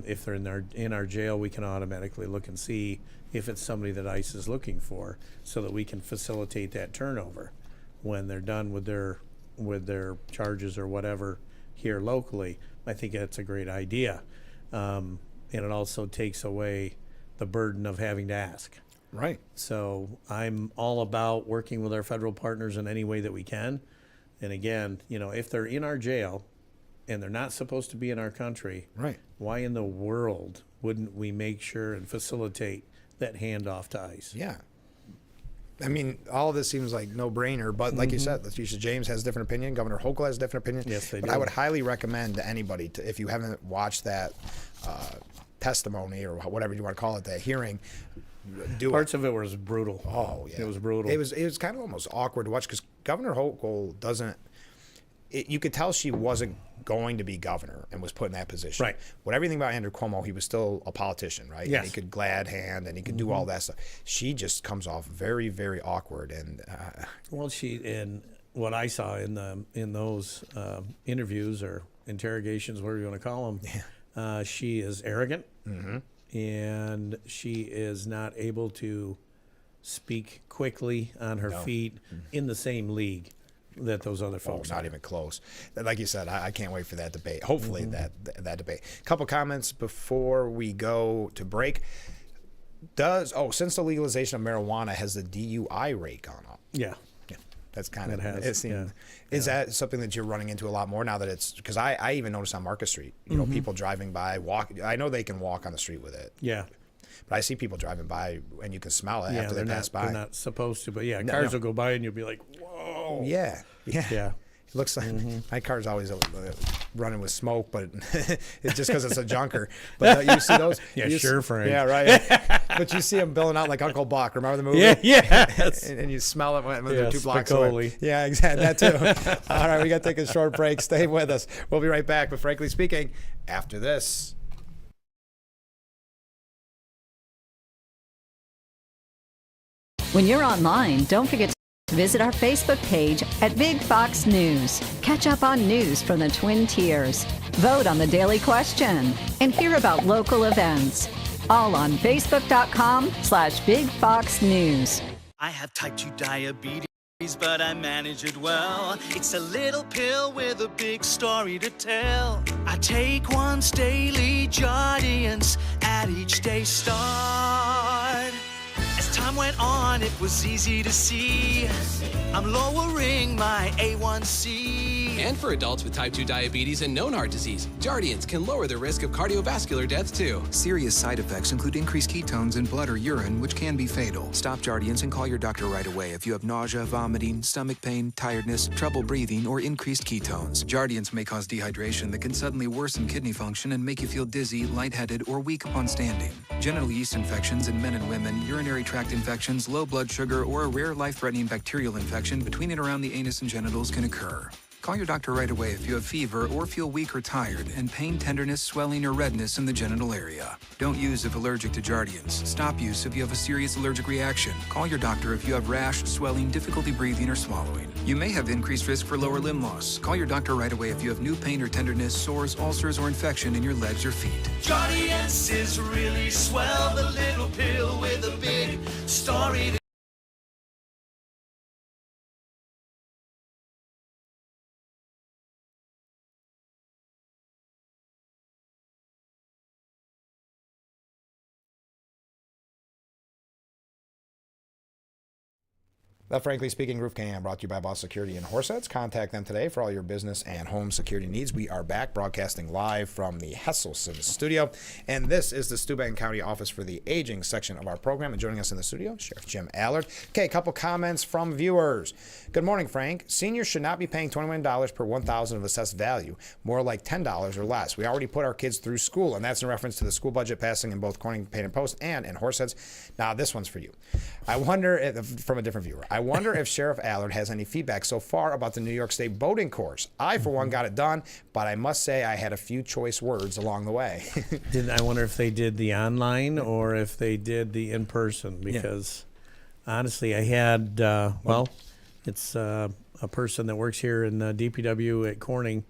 If they're in our jail, we can automatically look and see if it's somebody that ICE is looking for so that we can facilitate that turnover when they're done with their with their charges or whatever here locally, I think that's a great idea. And it also takes away the burden of having to ask. Right. So I'm all about working with our federal partners in any way that we can. And again, if they're in our jail and they're not supposed to be in our country, right, why in the world wouldn't we make sure and facilitate that handoff to ICE? Yeah. I mean, all of this seems like no-brainer, but like you said, Letitia James has a different opinion. Governor Hochul has a different opinion. Yes, they but do. I would highly recommend to anybody, if you haven't watched that testimony or whatever you want to call it, that hearing, do Parts of it was brutal. Oh, yeah. It was brutal. It was kind of almost awkward to watch because Governor Hochul doesn't. You could tell she wasn't going to be governor and was put in that position. Right. Whatever you think about Andrew Cuomo, he was still a politician, right? Yes. And he could glad hand and he could do all that stuff. She just comes off very, very awkward. And well, in what I saw in those interviews or interrogations, whatever you want to call them, she is arrogant, and she is not able to speak quickly on her feet in the same league that those other folks not even close. Like you said, I can't wait for that debate. Hopefully that debate. A couple comments before we go to break. Since the legalization of marijuana, has the DUI rate gone up? Yeah. That's kind of, it has. Is that something that you're running into a lot more now that it's, because I even noticed on Market Street, people driving by, I know they can walk on the street with it. Yeah. But I see people driving by and you can smell it after they pass by. They're not supposed to, but cars will go by and you'll be like, whoa. Yeah. Yeah. It looks like my car's always running with smoke, but it's just because it's a junker. But you see those? Frank. Yeah, right. But you see them billing out like Uncle Buck. Remember the movie? Yeah. and you smell it when they're 2 blocks away. Spicoli. Yeah, exactly. That too. All right, we got to take a short break. Stay with us. We'll be right back. But frankly speaking, after this. When you're online, don't forget to visit our Facebook page at Big Fox News. Catch up on news from the Twin Tiers. Vote on the daily question and hear about local events. All on Facebook.com/Big Fox News. I have type 2 diabetes, but I manage it well. It's a little pill with a big story to tell. I take once daily, Jardiance, at each day start. As time went on, it was easy to see I'm lowering my A1C. And for adults with type 2 diabetes and known heart disease, Jardiance can lower the risk of cardiovascular death too. Serious side effects include increased ketones in blood or urine, which can be fatal. Stop Jardiance and call your doctor right away if you have nausea, vomiting, stomach pain, tiredness, trouble breathing, or increased ketones. Jardiance may cause dehydration that can suddenly worsen kidney function and make you feel dizzy, lightheaded, or weak upon standing. Genital yeast infections in men and women, urinary tract infections, low blood sugar, or a rare life-threatening bacterial infection between and around the anus and genitals can occur. Call your doctor right away if you have fever or feel weak or tired and pain, tenderness, swelling, or redness in the genital area. Don't use if allergic to Jardiance. Stop use if you have a serious allergic reaction. Call your doctor if you have rash, swelling, difficulty breathing, or swallowing. You may have increased risk for lower limb loss. Call your doctor right away if you have new pain or tenderness, sores, ulcers, or infection in your legs or feet. Jardiance is really swell, the little pill with a big story to That Frankly Speaking Roof Cam brought to you by Boss Security in Horseheads. Contact them today for all your business and home security needs. We are back broadcasting live from the Hesselson studio. And this is the Steuben County Office for the Aging section of our program. And joining us in the studio, Sheriff Jim Allard. Okay, a couple comments from viewers. Good morning, Frank. Seniors should not be paying $21 per 1,000 of assessed value, more like $10 or less. We already put our kids through school, and that's in reference to the school budget passing in both Corning Paint and Post and in Horseheads. Now, this one's for you. I wonder, from a different viewer, I wonder if Sheriff Allard has any feedback so far about the New York State boating course. I, for one, got it done, but I must say I had a few choice words along the way. I wonder if they did the online or if they did the in-person, because honestly, I had, it's a person that works here in DPW at Corning,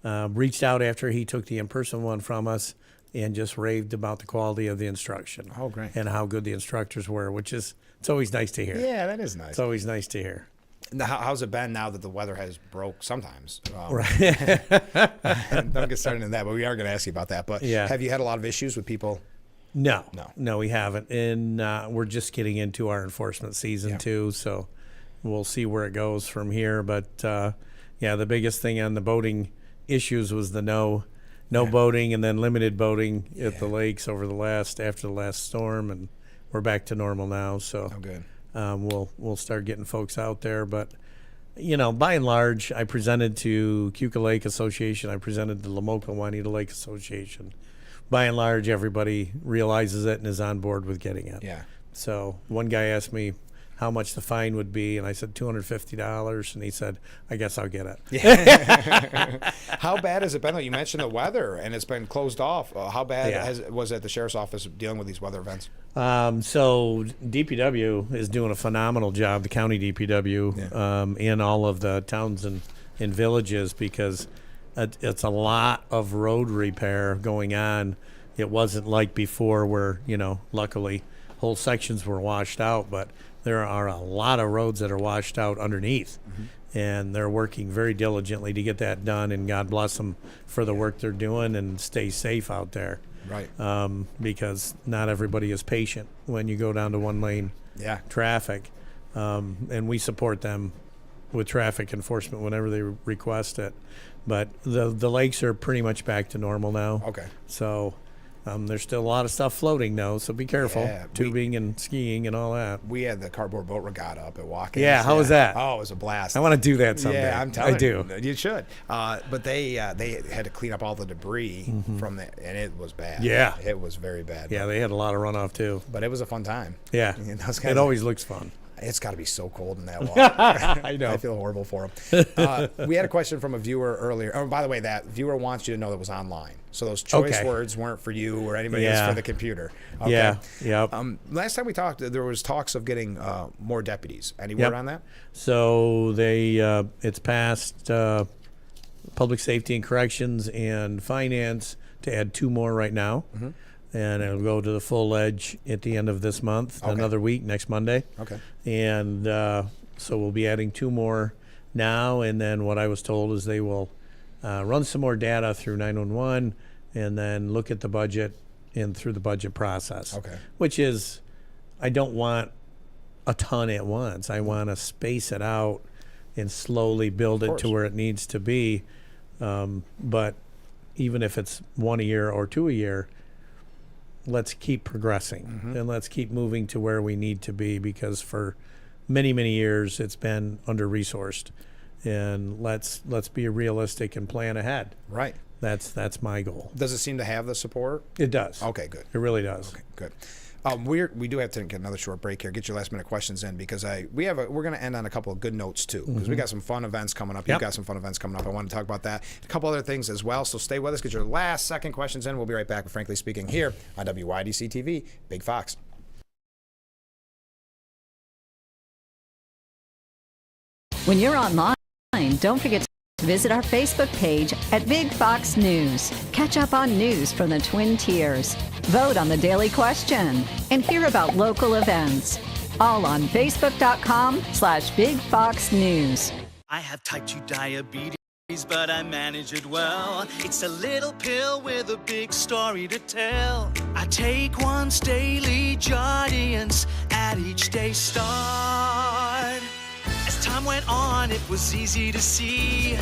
reached out after he took the in-person one from us and just raved about the quality of the instruction. Oh, great. And how good the instructors were, which is, it's always nice to hear. Yeah, that is nice. It's always nice to hear. Now, how's it been now that the weather has broke sometimes? Right. Don't get started in that, but we are going to ask you about that. But have you had a lot of issues with people? No, we haven't. And we're just getting into our enforcement season too, so we'll see where it goes from here. But the biggest thing on the boating issues was the no boating and then limited boating at the lakes after the last storm, and we're back to normal now. So good. We'll start getting folks out there. But by and large, I presented to Keuka Lake Association. I presented to Lamoka Juanita Lake Association. By and large, everybody realizes it and is on board with getting it. Yeah. So one guy asked me how much the fine would be, and I said $250, and he said, I guess I'll get it. Yeah. How bad has it been? You mentioned the weather, and it's been closed off. How bad was it at the sheriff's office dealing with these weather events? So DPW is doing a phenomenal job, the county DPW, in all of the towns and villages, because it's a lot of road repair going on. It wasn't like before where, luckily whole sections were washed out, but there are a lot of roads that are washed out underneath. And they're working very diligently to get that done, and God bless them for the work they're doing, and stay safe out there. Right. Because not everybody is patient when you go down to one lane traffic. And we support them with traffic enforcement whenever they request it. But the lakes are pretty much back to normal now. Okay. So there's still a lot of stuff floating though, so be careful. Yeah, Tubing and skiing and all that. We had the cardboard boat regatta up at Watkins. Yeah, how was that? Oh, it was a blast. I want to do that someday. Yeah, I'm telling you. I do. You should. But they had to clean up all the debris from it, and it was bad. Yeah. It was very bad. Yeah, they had a lot of runoff too. But it was a fun time. Yeah. It always looks fun. It's got to be so cold in that water. I know. I feel horrible for them. We had a question from a viewer earlier. Oh, by the way, that viewer wants you to know that was online. So those choice words weren't for you or anybody else for the computer. Okay. Yeah. Yep. Last time we talked, there was talks of getting more deputies. Any word on that? So it's passed Public Safety and Corrections and Finance to add 2 more right now. And it'll go to the full edge at the end of this month, another week, next Monday. Okay. And so we'll be adding 2 more now, and then what I was told is they will run some more data through 911 and then look at the budget and through the budget process. Okay. Which is, I don't want a ton at once. I want to space it out and slowly build it to where it needs to be. But even if it's 1 a year or 2 a year, let's keep progressing and let's keep moving to where we need to be, because for many, many years it's been under-resourced, and let's be realistic and plan ahead. Right. That's my goal. Does it seem to have the support? It does. Okay, good. It really does. Okay, good. We do have to get another short break here. Get your last minute questions in, because we're going to end on a couple of good notes too, because we got some fun events coming up. You've got some fun events coming up. I want to talk about that. A couple other things as well. So stay with us. Get your last second questions in. We'll be right back with Frankly Speaking here on WYDC TV. Big Fox. When you're online, don't forget to visit our Facebook page at Big Fox News. Catch up on news from the Twin Tiers. Vote on the daily question and hear about local events. All on Facebook.com/Big Fox News. I have type 2 diabetes, but I manage it well. It's a little pill with a big story to tell. I take once daily, Jardiance, at each day start. As time went on, it was easy to see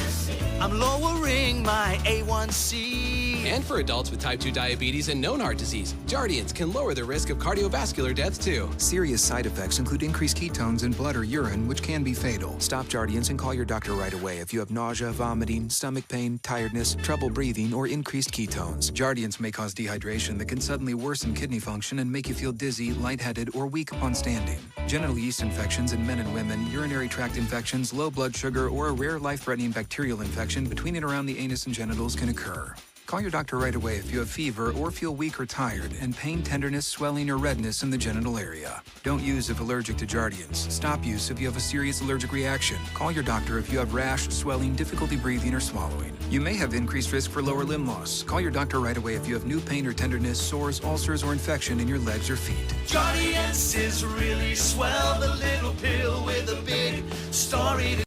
I'm lowering my A1C. And for adults with type 2 diabetes and known heart disease, Jardiance can lower the risk of cardiovascular death too. Serious side effects include increased ketones in blood or urine, which can be fatal. Stop Jardiance and call your doctor right away if you have nausea, vomiting, stomach pain, tiredness, trouble breathing, or increased ketones. Jardiance may cause dehydration that can suddenly worsen kidney function and make you feel dizzy, lightheaded, or weak upon standing. Genital yeast infections in men and women, urinary tract infections, low blood sugar, or a rare life-threatening bacterial infection between and around the anus and genitals can occur. Call your doctor right away if you have fever or feel weak or tired and pain, tenderness, swelling, or redness in the genital area. Don't use if allergic to Jardiance. Stop use if you have a serious allergic reaction. Call your doctor if you have rash, swelling, difficulty breathing, or swallowing. You may have increased risk for lower limb loss. Call your doctor right away if you have new pain or tenderness, sores, ulcers, or infection in your legs or feet. Jardiance is really swell, the little pill with a big story to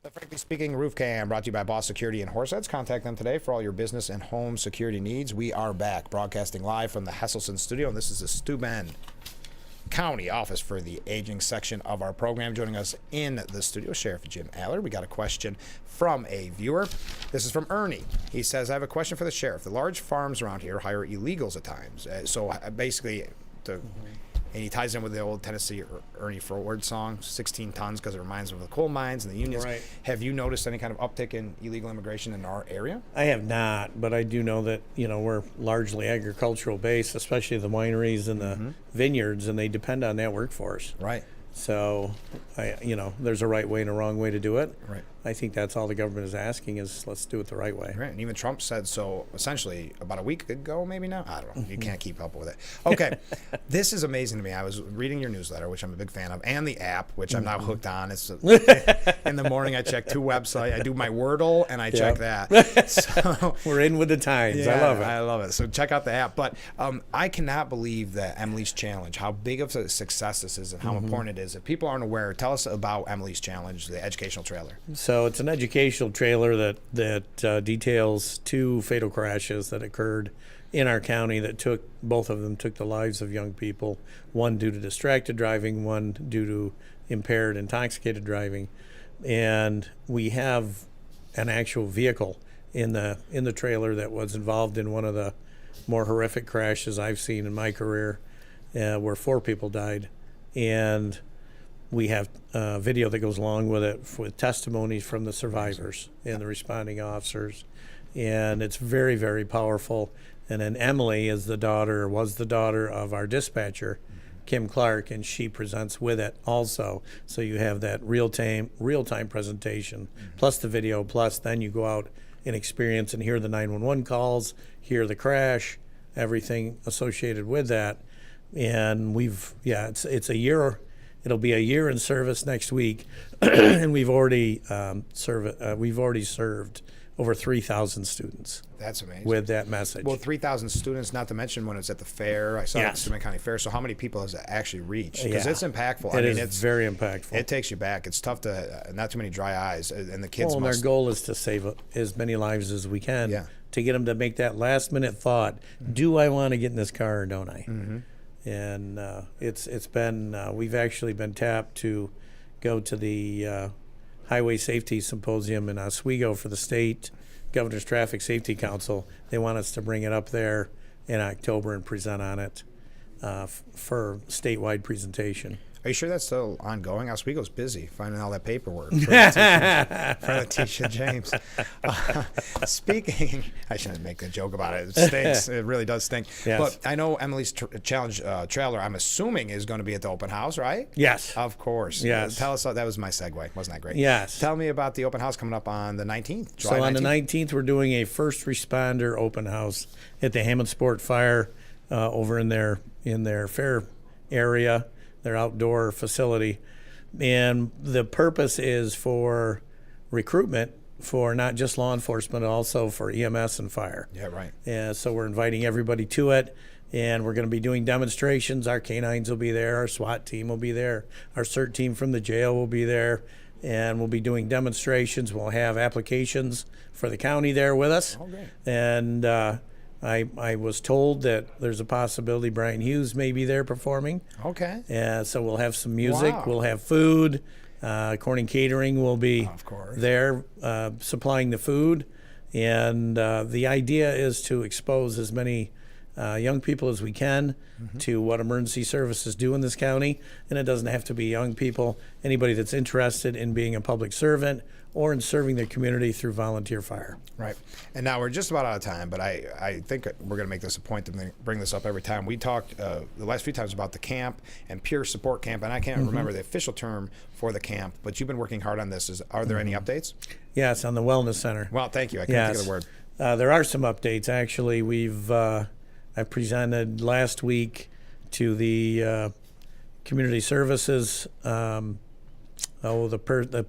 The Frankly Speaking Roof Cam brought to you by Boss Security in Horseheads. Contact them today for all your business and home security needs. We are back broadcasting live from the Hesselson studio, and this is the Steuben County office for the aging section of our program. Joining us in the studio, Sheriff Jim Aller. We got a question from a viewer. This is from Ernie. He says, I have a question for the sheriff. The large farms around here hire illegals at times. Basically, and he ties in with the old Tennessee Ernie Ford song, 16 tons, because it reminds him of the coal mines and the unions. Right. Have you noticed any kind of uptick in illegal immigration in our area? I have not, but I do know that, we're largely agricultural based, especially the wineries and the vineyards, and they depend on that workforce. Right. So, there's a right way and a wrong way to do it. Right. I think that's all the government is asking is let's do it the right way. Right, and even Trump said so essentially about a week ago, maybe now? I don't know. You can't keep up with it. Okay, this is amazing to me. I was reading your newsletter, which I'm a big fan of, and the app, which I'm now hooked on. It's in the morning I check 2 websites. I do my Wordle, and I check that. So, we're in with the times. Yeah, I love it. I love it. So check out the app. But I cannot believe that Emily's Challenge, how big of a success this is and how important it is. If people aren't aware, tell us about Emily's Challenge, the educational trailer. So it's an educational trailer that details 2 fatal crashes that occurred in our county that both of them took the lives of young people, one due to distracted driving, one due to impaired intoxicated driving. And we have an actual vehicle in the trailer that was involved in one of the more horrific crashes I've seen in my career, where 4 people died. And we have video that goes along with it with testimonies from the survivors and the responding officers. And it's very, very powerful. And then Emily was the daughter of our dispatcher, Kim Clark, and she presents with it also. So you have that real-time presentation, plus the video, plus then you go out and experience and hear the 911 calls, hear the crash, everything associated with that. And it's a year. It'll be a year in service next week, and we've already served over 3,000 students. That's amazing. With that message. Well, 3,000 students, not to mention when it's at the fair. I saw it at the Steuben County Fair. So how many people has it actually reached? Because it's impactful. It's very impactful. It takes you back. It's tough to, not too many dry eyes. And the kids and our goal is to save as many lives as we can to get them to make that last minute thought, do I want to get in this car or don't I? And it's been, we've actually been tapped to go to the Highway Safety Symposium in Oswego for the state Governor's Traffic Safety Council. They want us to bring it up there in October and present on it for statewide presentation. Are you sure that's still ongoing? Oswego's busy finding all that paperwork for Letitia James. Speaking, I shouldn't make a joke about it. It stinks. It really does stink. Yes. But I know Emily's Challenge trailer, I'm assuming, is going to be at the open house, right? Yes. Of course. Yes. Tell us, that was my segue. Wasn't that great? Yes. Tell me about the open house coming up on the 19th. July so on 19th? the 19th, we're doing a first responder open house at the Hammond Sport Fire over in their fair area, their outdoor facility. And the purpose is for recruitment for not just law enforcement, also for EMS and fire. Yeah, right. And so we're inviting everybody to it, and we're going to be doing demonstrations. Our canines will be there, our SWAT team will be there, our CERT team from the jail will be there, and we'll be doing demonstrations. We'll have applications for the county there with us. Oh, great. And I was told that there's a possibility Brian Hughes may be there performing. Okay. So we'll have some music. Wow. We'll have food. Corning Catering will be there supplying the food. And the idea is to expose as many young people as we can to what emergency services do in this county. And it doesn't have to be young people. Anybody that's interested in being a public servant or in serving their community through volunteer fire. Right. And now we're just about out of time, but I think we're going to make this a point to bring this up every time. We talked the last few times about the camp and peer support camp, and I can't remember the official term for the camp, but you've been working hard on this. Are there any updates? Yes, on the Wellness Center. Well, thank you. I can't think of the word. There are some updates. Actually, I presented last week to the Community Services, the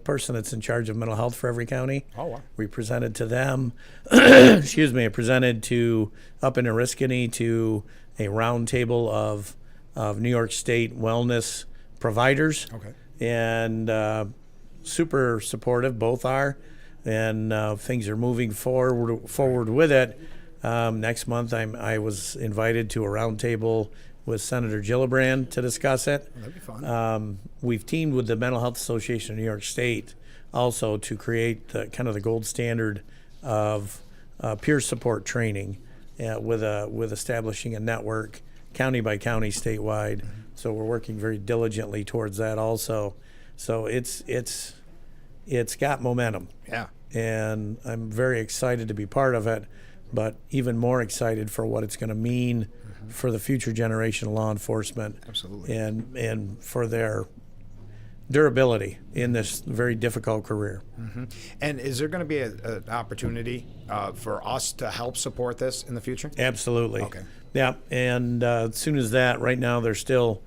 person that's in charge of mental health for every county. Oh, wow. We presented to them, excuse me, I presented to, up in Oriskany, to a roundtable of New York State wellness providers. Okay. And super supportive, both are. And things are moving forward with it. Next month, I was invited to a roundtable with Senator Gillibrand to discuss it. That'd be fun. We've teamed with the Mental Health Association of New York State also to create the gold standard of peer support training with establishing a network county by county statewide. So we're working very diligently towards that also. So it's got momentum. Yeah. And I'm very excited to be part of it, but even more excited for what it's going to mean for the future generation of law enforcement. Absolutely. And for their durability in this very difficult career. And is there going to be an opportunity for us to help support this in the future? Absolutely. Okay. Yeah, and as soon as that, right now they're still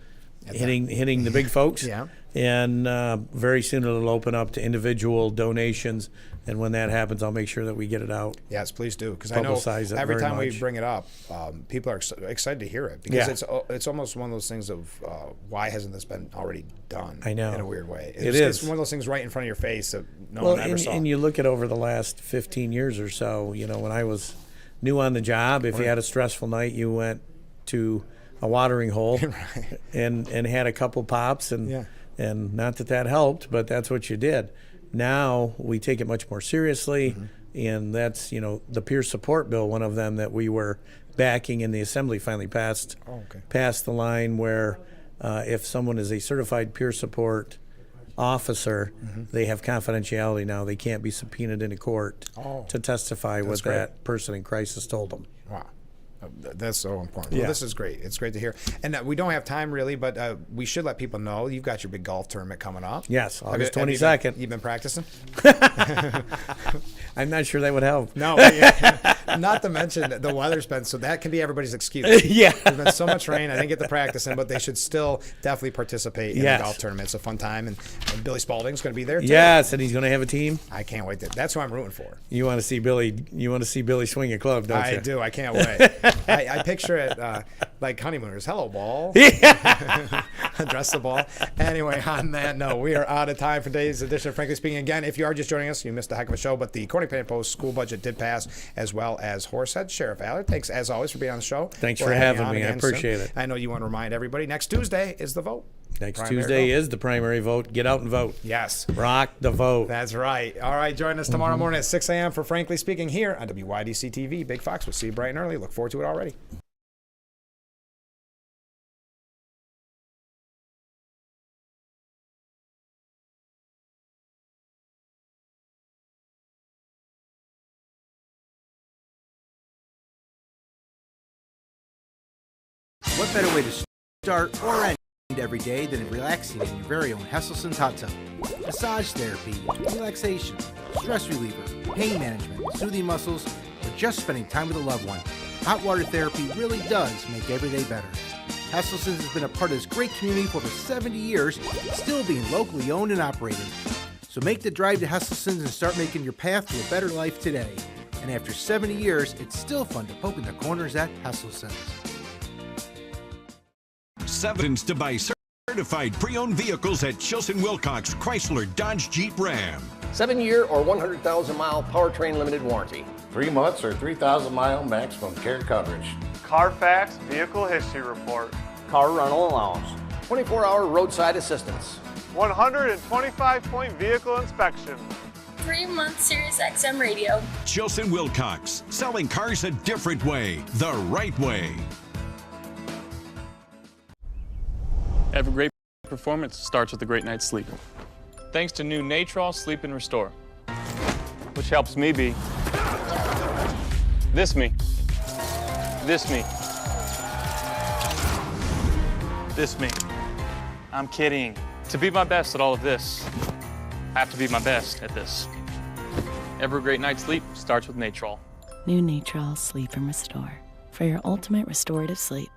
hitting the big folks. Yeah. And very soon it'll open up to individual donations. And when that happens, I'll make sure that we get it out. Yes, please do, because I know every time we bring it up, people are excited to hear it, because it's almost one of those things of why hasn't this been already done? I know. In a weird way. It's one of those things right in front of your face that no one ever saw. And you look at over the last 15 years or so, when I was new on the job, if you had a stressful night, you went to a watering hole right. and had a couple pops, and not that helped, but that's what you did. Now we take it much more seriously, and that's, the peer support bill, one of them that we were backing in the Assembly finally passed the line where if someone is a certified peer support officer, they have confidentiality now. They can't be subpoenaed into court to testify what that person in crisis told them. Wow. That's so important. Yeah. Well, this is great. It's great to hear. And we don't have time really, but we should let people know you've got your big golf tournament coming up. Yes, August 22nd. You've been practicing? I'm not sure that would help. No, not to mention the weather's been, so that can be everybody's excuse. Yeah. There's been so much rain, I didn't get to practice in, but they should still definitely participate in the golf tournament. It's a fun time, and Billy Spalding's going to be there too. Yes, and he's going to have a team. I can't wait. That's who I'm rooting for. You want to see Billy swing a club, don't you? I do. I can't wait. I picture it like honeymooners. Hello, ball. Address the ball. Anyway, on that note, we are out of time for today's edition of Frankly Speaking. Again, if you are just joining us, you missed a heck of a show, but the Corning Pan Post school budget did pass, as well as Horsehead. Sheriff Allard, thanks as always for being on the show. Thanks for having me. I appreciate it. I know you want to remind everybody, next Tuesday is the vote. Next Tuesday is the primary vote. Get out and vote. Yes. Rock the vote. That's right. All right, join us tomorrow morning at 6 a.m. for Frankly Speaking here on WYDC TV. Big Fox, we'll see you bright and early. Look forward to it already. What better way to start or end every day than relaxing in your very own Hesselson's hot tub? Massage therapy, relaxation, stress reliever, pain management, soothing muscles, or just spending time with a loved one. Hot water therapy really does make every day better. Hesselson's has been a part of this great community for over 70 years, still being locally owned and operated. So make the drive to Hesselson's and start making your path to a better life today. And after 70 years, it's still fun to poke in the corners at Hesselson's. Sevens to buy certified pre-owned vehicles at Chilson Wilcox Chrysler Dodge Jeep Ram. 7-year or 100,000-mile powertrain limited warranty. 3 months or 3,000-mile maximum care coverage. Carfax Vehicle History Report. Car rental allowance. 24-hour roadside assistance. 125-point vehicle inspection. 3-month Sirius XM radio. Chilson Wilcox, selling cars a different way, the right way. Every great performance starts with a great night's sleep. Thanks to new Natrol Sleep and Restore. which helps me be this me, this me, this me. I'm kidding. To be my best at all of this, I have to be my best at this. Every great night's sleep starts with Natrol. New Natrol Sleep and Restore for your ultimate restorative sleep.